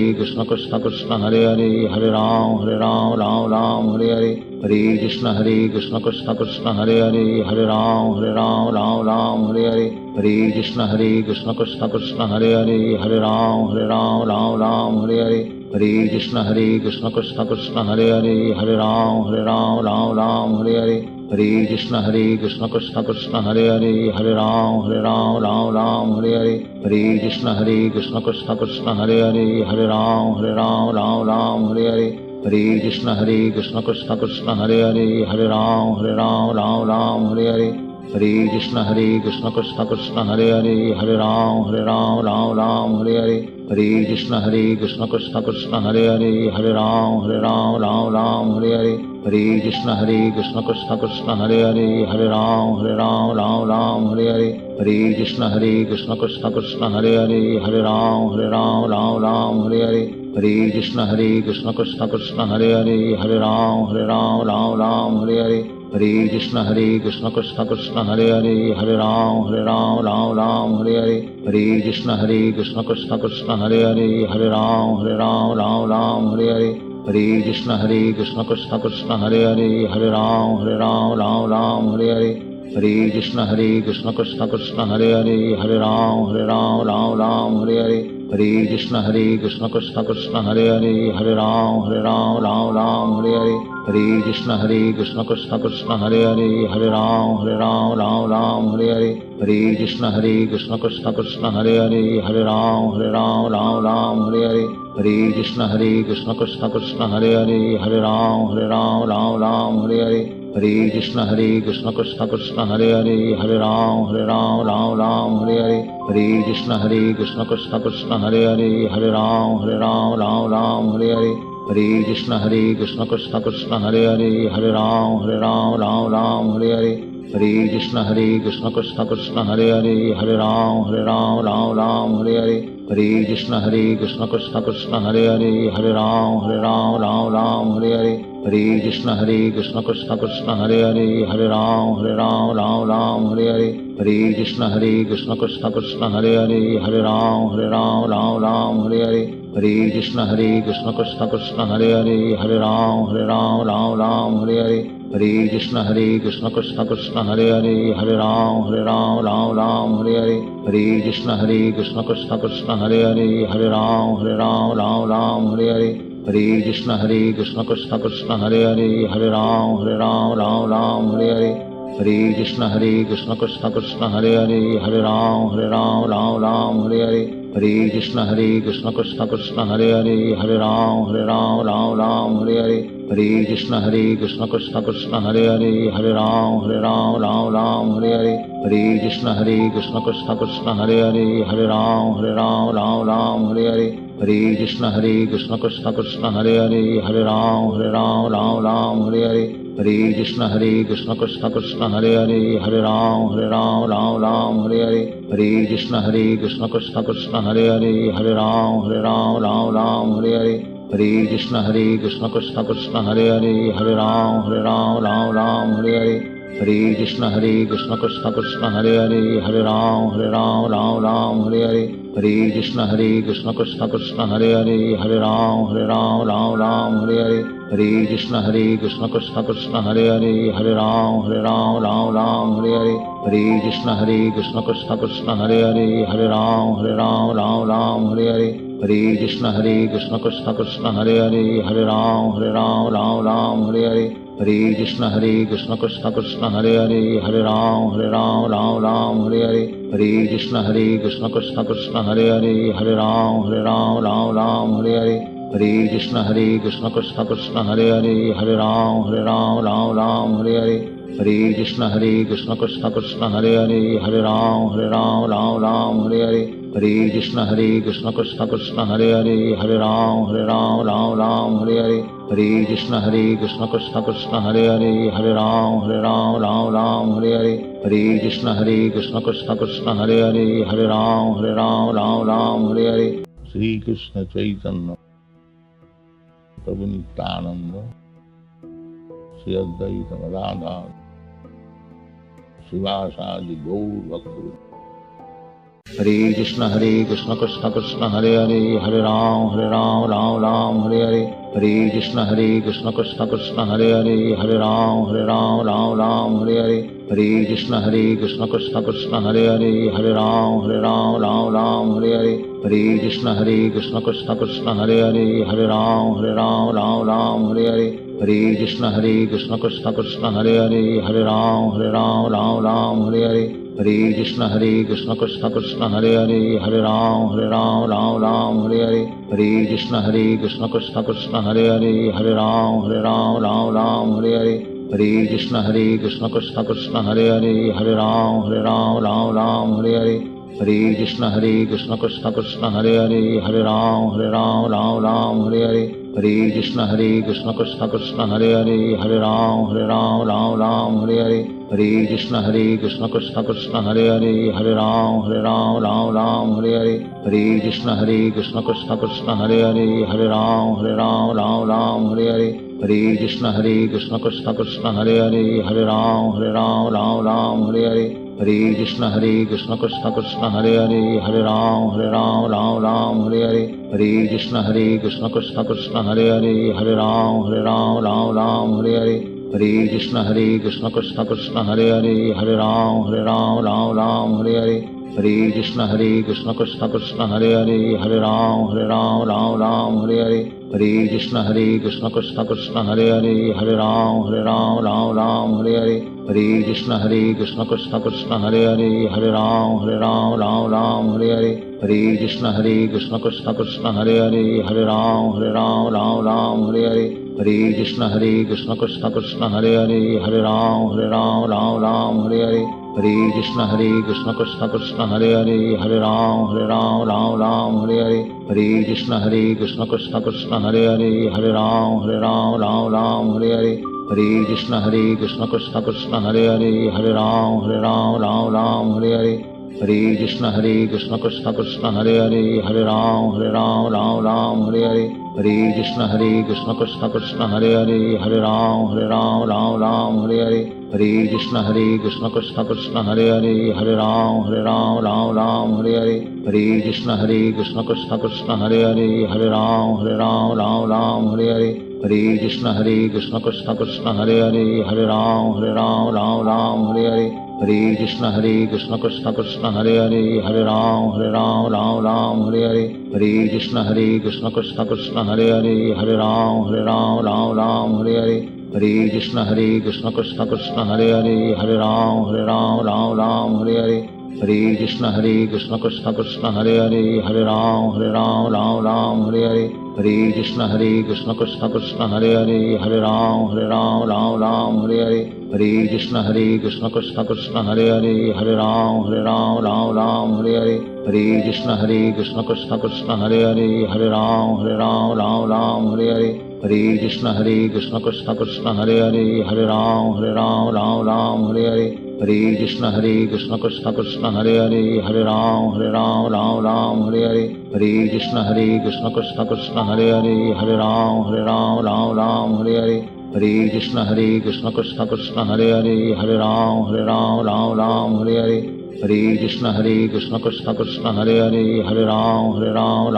हरे कृष्ण कृष्ण कृष्ण हरे हरे, हरे राम हरे हरे, हरे कृष्ण कृष्ण कृष्ण हरे हरे, हरे राम हरे हरे, हरे कृष्ण कृष्ण कृष्ण हरे हरे, हरे राम हरे हरे, हरे कृष्ण कृष्ण कृष्ण हरे हरे, हरे राम हरे हरे, हरे कृष्ण कृष्ण कृष्ण हरे हरे, हरे राम हरे हरे, हरे कृष्ण कृष्ण कृष्ण हरे हरे, हरे राम हरे हरे, हरे कृष्ण कृष्ण कृष्ण हरे हरे, हरे राम हरे हरे, हरे कृष्ण कृष्ण कृष्ण हरे हरे, हरे राम हरे हरे, हरे कृष्ण कृष्ण कृष्ण हरे हरे, हरे राम राम राम हरे हरे, हरे कृष्ण कृष्ण कृष्ण हरे हरे, हरे राम राम हरे हरे, हरे कृष्ण कृष्ण कृष्ण हरे हरे, हरे राम राम हरे हरे, हरे कृष्ण कृष्ण कृष्ण हरे हरे, हरे राम राम हरे हरे, हरे कृष्ण कृष्ण कृष्ण हरे हरे, हरे राम राम हरे हरे, हरे कृष्ण कृष्ण कृष्ण हरे हरे, हरे राम हरे हरे, हरे कृष्ण कृष्ण कृष्ण हरे हरे, हरे राम हरे हरे, हरे कृष्ण कृष्ण कृष्ण हरे हरे, हरे राम हरे हरे, हरे कृष्ण कृष्ण कृष्ण हरे हरे, हरे राम हरे हरे, हरे कृष्ण कृष्ण कृष्ण हरे हरे, हरे राम हरे हरे, हरे कृष्ण कृष्ण कृष्ण हरे हरे, हरे राम हरे हरे, हरे कृष्ण कृष्ण कृष्ण हरे हरे, हरे राम हरे हरे, हरे कृष्ण कृष्ण कृष्ण हरे हरे, हरे राम हरे हरे, हरे कृष्ण कृष्ण कृष्ण हरे हरे, हरे राम हरे हरे, हरे कृष्ण कृष्ण कृष्ण हरे हरे, हरे राम हरे हरे, हरे कृष्ण कृष्ण कृष्ण हरे हरे, हरे राम हरे हरे, हरे कृष्ण कृष्ण कृष्ण हरे हरे, हरे राम हरे हरे, हरे कृष्ण कृष्ण कृष्ण हरे हरे, हरे राम हरे हरे, हरे कृष्ण कृष्ण कृष्ण हरे हरे, हरे राम हरे हरे, हरे कृष्ण कृष्ण कृष्ण हरे हरे, हरे राम हरे हरे, हरे कृष्ण कृष्ण कृष्ण हरे हरे, हरे राम हरे हरे, हरे कृष्ण कृष्ण कृष्ण हरे हरे, हरे राम हरे हरे, हरे कृष्ण कृष्ण कृष्ण हरे हरे, हरे राम हरे हरे, हरे कृष्ण कृष्ण कृष्ण हरे हरे, हरे राम हरे हरे, हरे कृष्ण कृष्ण कृष्ण हरे हरे, हरे राम हरे हरे, हरे कृष्ण कृष्ण कृष्ण हरे हरे, हरे राम हरे हरे, हरे कृष्ण कृष्ण कृष्ण हरे हरे, हरे राम हरे हरे, हरे कृष्ण कृष्ण कृष्ण हरे हरे, हरे राम हरे हरे, हरे कृष्ण कृष्ण कृष्ण हरे हरे, हरे राम हरे हरे, हरे कृष्ण कृष्ण कृष्ण हरे हरे, हरे राम हरे हरे, हरे कृष्ण कृष्ण कृष्ण हरे हरे, हरे राम हरे हरे, हरे कृष्ण कृष्ण कृष्ण हरे हरे, हरे राम हरे हरे, हरे कृष्ण कृष्ण कृष्ण हरे हरे, हरे राम हरे हरे, हरे कृष्ण कृष्ण कृष्ण हरे हरे, हरे राम हरे हरे, हरे कृष्ण कृष्ण कृष्ण हरे हरे, हरे राम हरे हरे, हरे कृष्ण कृष्ण कृष्ण हरे हरे, हरे राम हरे हरे, हरे कृष्ण कृष्ण कृष्ण हरे हरे, हरे राम हरे हरे, हरे कृष्ण कृष्ण कृष्ण हरे हरे, हरे राम हरे हरे, हरे कृष्ण कृष्ण कृष्ण हरे हरे, हरे राम हरे हरे, हरे कृष्ण कृष्ण कृष्ण हरे हरे, हरे राम हरे हरे, हरे कृष्ण कृष्ण कृष्ण हरे हरे, हरे राम हरे हरे, हरे कृष्ण कृष्ण कृष्ण हरे हरे, हरे राम हरे हरे, हरे कृष्ण कृष्ण कृष्ण हरे हरे, हरे राम हरे हरे, हरे कृष्ण कृष्ण कृष्ण हरे हरे, हरे राम हरे हरे। श्री कृष्ण चैतन्य प्रभु नित्यानंद श्री अद्वैत गदाधर शिवासादि गौर भक्त। हरे कृष्ण कृष्ण कृष्ण हरे हरे, हरे राम राम हरे हरे, हरे कृष्ण कृष्ण कृष्ण हरे हरे, हरे राम हरे हरे, हरे कृष्ण कृष्ण कृष्ण हरे हरे, हरे राम हरे हरे, हरे कृष्ण कृष्ण कृष्ण हरे हरे, हरे राम हरे हरे, हरे कृष्ण कृष्ण कृष्ण हरे हरे, हरे राम हरे हरे, हरे कृष्ण कृष्ण कृष्ण हरे हरे, हरे राम हरे हरे, हरे कृष्ण कृष्ण कृष्ण हरे हरे, हरे राम हरे हरे, हरे कृष्ण कृष्ण कृष्ण हरे हरे, हरे राम राम राम हरे हरे, हरे कृष्ण कृष्ण कृष्ण हरे हरे, हरे राम राम राम हरे हरे, हरे कृष्ण कृष्ण कृष्ण हरे हरे, हरे राम राम हरे हरे, हरे कृष्ण कृष्ण कृष्ण हरे हरे, हरे राम राम हरे हरे, हरे कृष्ण कृष्ण कृष्ण हरे हरे, हरे राम राम हरे हरे, हरे कृष्ण कृष्ण कृष्ण हरे हरे, हरे राम राम हरे हरे, हरे कृष्ण कृष्ण कृष्ण हरे हरे, हरे राम राम हरे हरे, हरे कृष्ण कृष्ण कृष्ण हरे हरे, हरे राम राम हरे हरे, हरे कृष्ण कृष्ण कृष्ण हरे हरे, हरे राम राम हरे हरे, हरे कृष्ण कृष्ण कृष्ण हरे हरे, हरे राम राम हरे हरे, हरे कृष्ण कृष्ण कृष्ण हरे हरे, हरे राम राम हरे हरे, हरे कृष्ण कृष्ण कृष्ण हरे हरे, हरे राम राम हरे हरे, हरे कृष्ण कृष्ण कृष्ण हरे हरे, हरे राम राम हरे हरे, हरे कृष्ण कृष्ण कृष्ण हरे हरे, हरे राम राम हरे हरे, हरे कृष्ण कृष्ण कृष्ण हरे हरे, हरे राम राम हरे हरे, हरे कृष्ण कृष्ण कृष्ण हरे हरे, हरे राम राम हरे हरे, हरे कृष्ण कृष्ण कृष्ण हरे हरे, हरे राम राम हरे हरे, हरे कृष्ण कृष्ण कृष्ण हरे हरे, हरे राम राम हरे हरे, हरे कृष्ण कृष्ण कृष्ण हरे हरे, हरे राम राम हरे हरे, हरे कृष्ण कृष्ण कृष्ण हरे हरे, हरे राम राम हरे हरे, हरे कृष्ण कृष्ण कृष्ण हरे हरे, हरे राम राम हरे हरे, हरे कृष्ण कृष्ण कृष्ण हरे हरे, हरे राम राम हरे हरे, हरे कृष्ण कृष्ण कृष्ण हरे हरे, हरे राम राम हरे हरे, हरे कृष्ण कृष्ण कृष्ण हरे हरे, हरे राम राम हरे हरे, हरे कृष्ण कृष्ण कृष्ण हरे हरे, हरे राम राम हरे हरे, हरे कृष्ण कृष्ण कृष्ण हरे हरे, हरे राम राम हरे हरे, हरे कृष्ण कृष्ण कृष्ण हरे हरे, हरे राम राम हरे हरे, हरे कृष्ण कृष्ण कृष्ण हरे हरे, हरे राम राम हरे हरे, हरे कृष्ण कृष्ण कृष्ण हरे हरे, हरे राम राम हरे हरे, हरे कृष्ण कृष्ण कृष्ण हरे हरे, हरे राम राम हरे हरे, हरे कृष्ण कृष्ण कृष्ण हरे हरे, हरे राम राम हरे हरे, हरे कृष्ण कृष्ण कृष्ण हरे हरे, हरे राम राम हरे हरे, हरे कृष्ण कृष्ण कृष्ण हरे हरे, हरे राम राम हरे हरे, हरे कृष्ण कृष्ण कृष्ण हरे हरे, हरे राम राम हरे हरे, हरे कृष्ण कृष्ण कृष्ण हरे हरे, हरे राम राम हरे हरे, हरे कृष्ण कृष्ण कृष्ण हरे हरे, हरे राम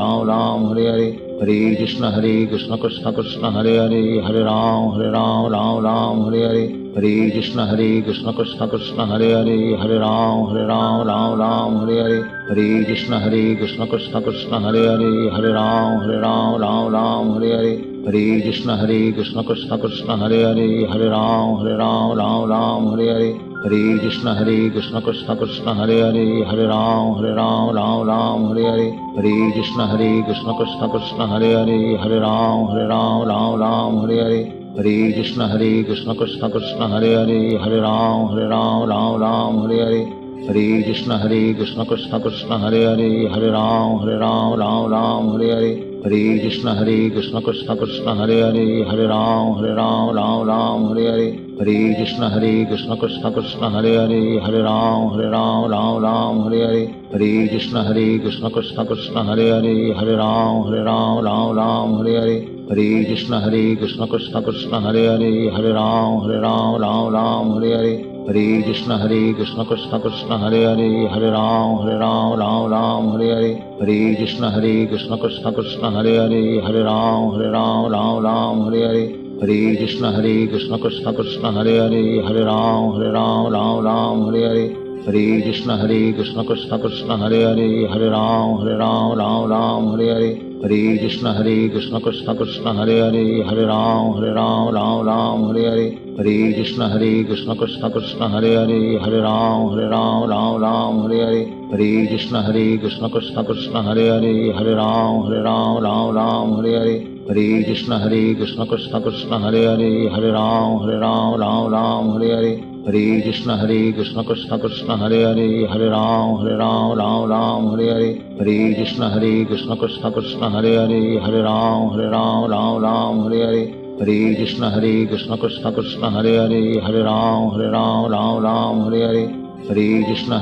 राम हरे हरे, हरे कृष्ण कृष्ण कृष्ण हरे हरे, हरे राम राम हरे हरे, हरे कृष्ण कृष्ण कृष्ण हरे हरे, हरे राम राम हरे हरे, हरे कृष्ण कृष्ण कृष्ण हरे हरे, हरे राम राम हरे हरे, हरे कृष्ण कृष्ण कृष्ण हरे हरे, हरे राम राम हरे हरे, हरे कृष्ण कृष्ण कृष्ण हरे हरे, हरे राम राम हरे हरे, हरे कृष्ण कृष्ण कृष्ण हरे हरे, हरे राम राम हरे हरे, हरे कृष्ण कृष्ण कृष्ण हरे हरे, हरे राम राम हरे हरे, हरे कृष्ण कृष्ण कृष्ण हरे हरे, हरे राम राम हरे हरे, हरे कृष्ण कृष्ण कृष्ण हरे हरे, हरे राम राम हरे हरे, हरे कृष्ण कृष्ण कृष्ण हरे हरे, हरे राम राम हरे हरे, हरे कृष्ण कृष्ण कृष्ण हरे हरे, हरे राम राम हरे हरे, हरे कृष्ण कृष्ण कृष्ण हरे हरे, हरे राम राम हरे हरे, हरे कृष्ण कृष्ण कृष्ण हरे हरे, हरे राम राम हरे हरे, हरे कृष्ण कृष्ण कृष्ण हरे हरे, हरे राम राम हरे हरे, हरे कृष्ण कृष्ण कृष्ण हरे हरे हरे राम राम राम हरे हरे हरे कृष्ण कृष्ण कृष्ण हरे हरे हरे राम राम राम हरे हरे हरे कृष्ण कृष्ण कृष्ण हरे हरे हरे राम राम हरे हरे हरे कृष्ण कृष्ण कृष्ण हरे हरे हरे राम राम हरे हरे हरे कृष्ण कृष्ण कृष्ण हरे हरे हरे राम राम हरे हरे हरे कृष्ण कृष्ण कृष्ण हरे हरे हरे राम राम हरे हरे हरे कृष्ण कृष्ण कृष्ण हरे हरे हरे राम राम हरे हरे हरे कृष्ण कृष्ण कृष्ण हरे हरे हरे राम राम हरे हरे हरे कृष्ण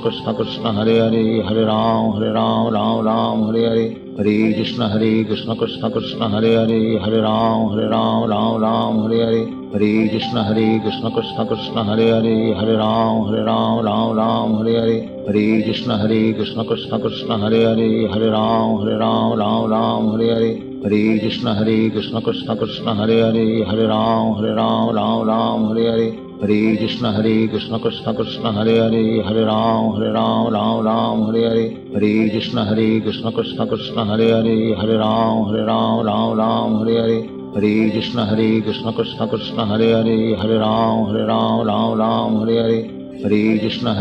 कृष्ण कृष्ण हरे हरे हरे राम राम हरे हरे हरे कृष्ण कृष्ण कृष्ण हरे हरे हरे राम राम हरे हरे हरे कृष्ण कृष्ण कृष्ण हरे हरे हरे राम राम हरे हरे हरे कृष्ण कृष्ण कृष्ण हरे हरे हरे राम राम हरे हरे हरे कृष्ण कृष्ण कृष्ण हरे हरे हरे राम राम हरे हरे हरे कृष्ण कृष्ण कृष्ण हरे हरे हरे राम राम हरे हरे हरे कृष्ण कृष्ण कृष्ण हरे हरे हरे राम राम हरे हरे हरे कृष्ण कृष्ण कृष्ण हरे हरे हरे राम राम हरे हरे हरे कृष्ण कृष्ण कृष्ण हरे हरे हरे राम राम हरे हरे हरे कृष्ण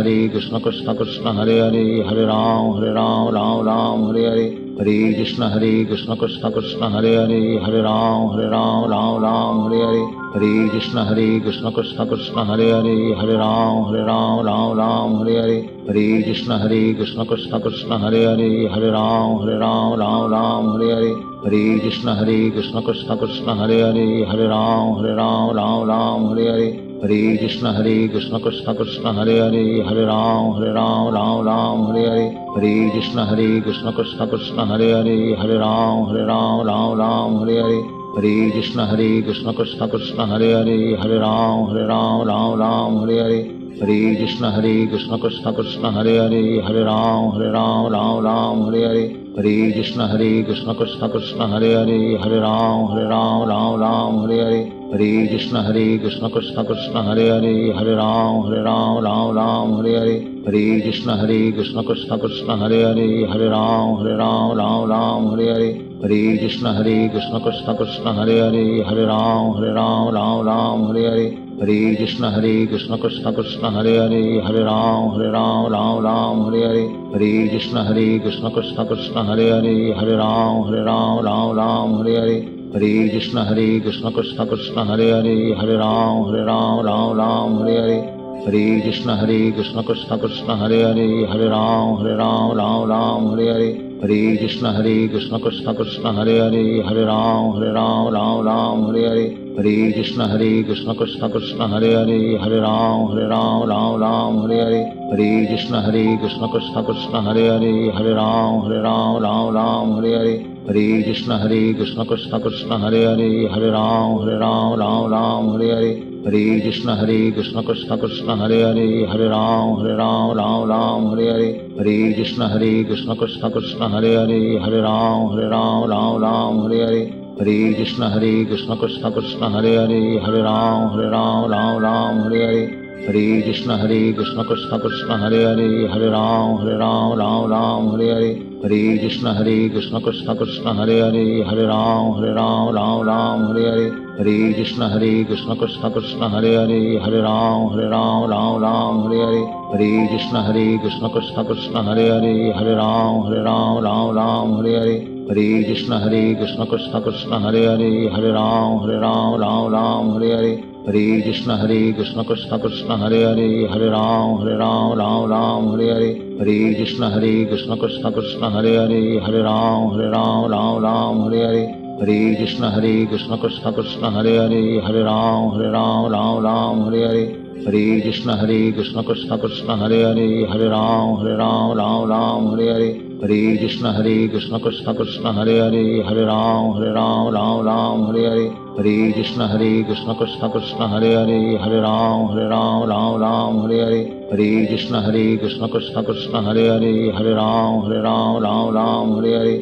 कृष्ण कृष्ण हरे हरे हरे राम राम हरे हरे हरे कृष्ण कृष्ण कृष्ण हरे हरे हरे राम राम हरे हरे हरे कृष्ण कृष्ण कृष्ण हरे हरे हरे राम राम हरे हरे हरे कृष्ण कृष्ण कृष्ण हरे हरे हरे राम राम हरे हरे हरे कृष्ण कृष्ण कृष्ण हरे हरे हरे राम राम हरे हरे हरे कृष्ण कृष्ण कृष्ण हरे हरे हरे राम राम हरे हरे हरे कृष्ण कृष्ण कृष्ण हरे हरे हरे राम राम हरे हरे हरे कृष्ण कृष्ण कृष्ण हरे हरे हरे राम राम हरे हरे हरे कृष्ण कृष्ण कृष्ण हरे हरे हरे राम राम हरे हरे हरे कृष्ण कृष्ण कृष्ण हरे हरे हरे राम राम हरे हरे हरे कृष्ण कृष्ण कृष्ण हरे हरे हरे राम राम हरे हरे हरे कृष्ण कृष्ण कृष्ण हरे हरे हरे राम राम हरे हरे हरे कृष्ण कृष्ण कृष्ण हरे हरे हरे राम राम हरे हरे हरे कृष्ण कृष्ण कृष्ण हरे हरे हरे राम राम हरे हरे हरे कृष्ण कृष्ण कृष्ण हरे हरे हरे राम राम हरे हरे हरे कृष्ण कृष्ण कृष्ण हरे हरे हरे राम राम हरे हरे हरे कृष्ण कृष्ण कृष्ण हरे हरे हरे राम राम हरे हरे हरे कृष्ण कृष्ण कृष्ण हरे हरे हरे राम राम हरे हरे हरे कृष्ण कृष्ण कृष्ण हरे हरे हरे राम राम हरे हरे हरे कृष्ण कृष्ण कृष्ण हरे हरे हरे राम राम हरे हरे हरे कृष्ण कृष्ण कृष्ण हरे हरे हरे राम राम हरे हरे हरे कृष्ण कृष्ण कृष्ण हरे हरे हरे राम राम हरे हरे हरे कृष्ण कृष्ण कृष्ण हरे हरे हरे राम राम हरे हरे हरे कृष्ण कृष्ण कृष्ण हरे हरे हरे राम राम हरे हरे हरे कृष्ण कृष्ण कृष्ण हरे हरे हरे राम राम हरे हरे हरे कृष्ण कृष्ण कृष्ण हरे हरे हरे राम राम हरे हरे हरे कृष्ण कृष्ण कृष्ण हरे हरे हरे राम राम हरे हरे हरे कृष्ण कृष्ण कृष्ण हरे हरे हरे राम राम हरे हरे हरे कृष्ण कृष्ण कृष्ण हरे हरे हरे राम राम हरे हरे हरे कृष्ण कृष्ण कृष्ण हरे हरे हरे राम राम हरे हरे हरे कृष्ण कृष्ण कृष्ण हरे हरे हरे राम राम हरे हरे हरे कृष्ण कृष्ण कृष्ण हरे हरे हरे राम राम हरे हरे हरे कृष्ण कृष्ण कृष्ण हरे हरे हरे राम राम हरे हरे हरे कृष्ण कृष्ण कृष्ण हरे हरे हरे राम राम हरे हरे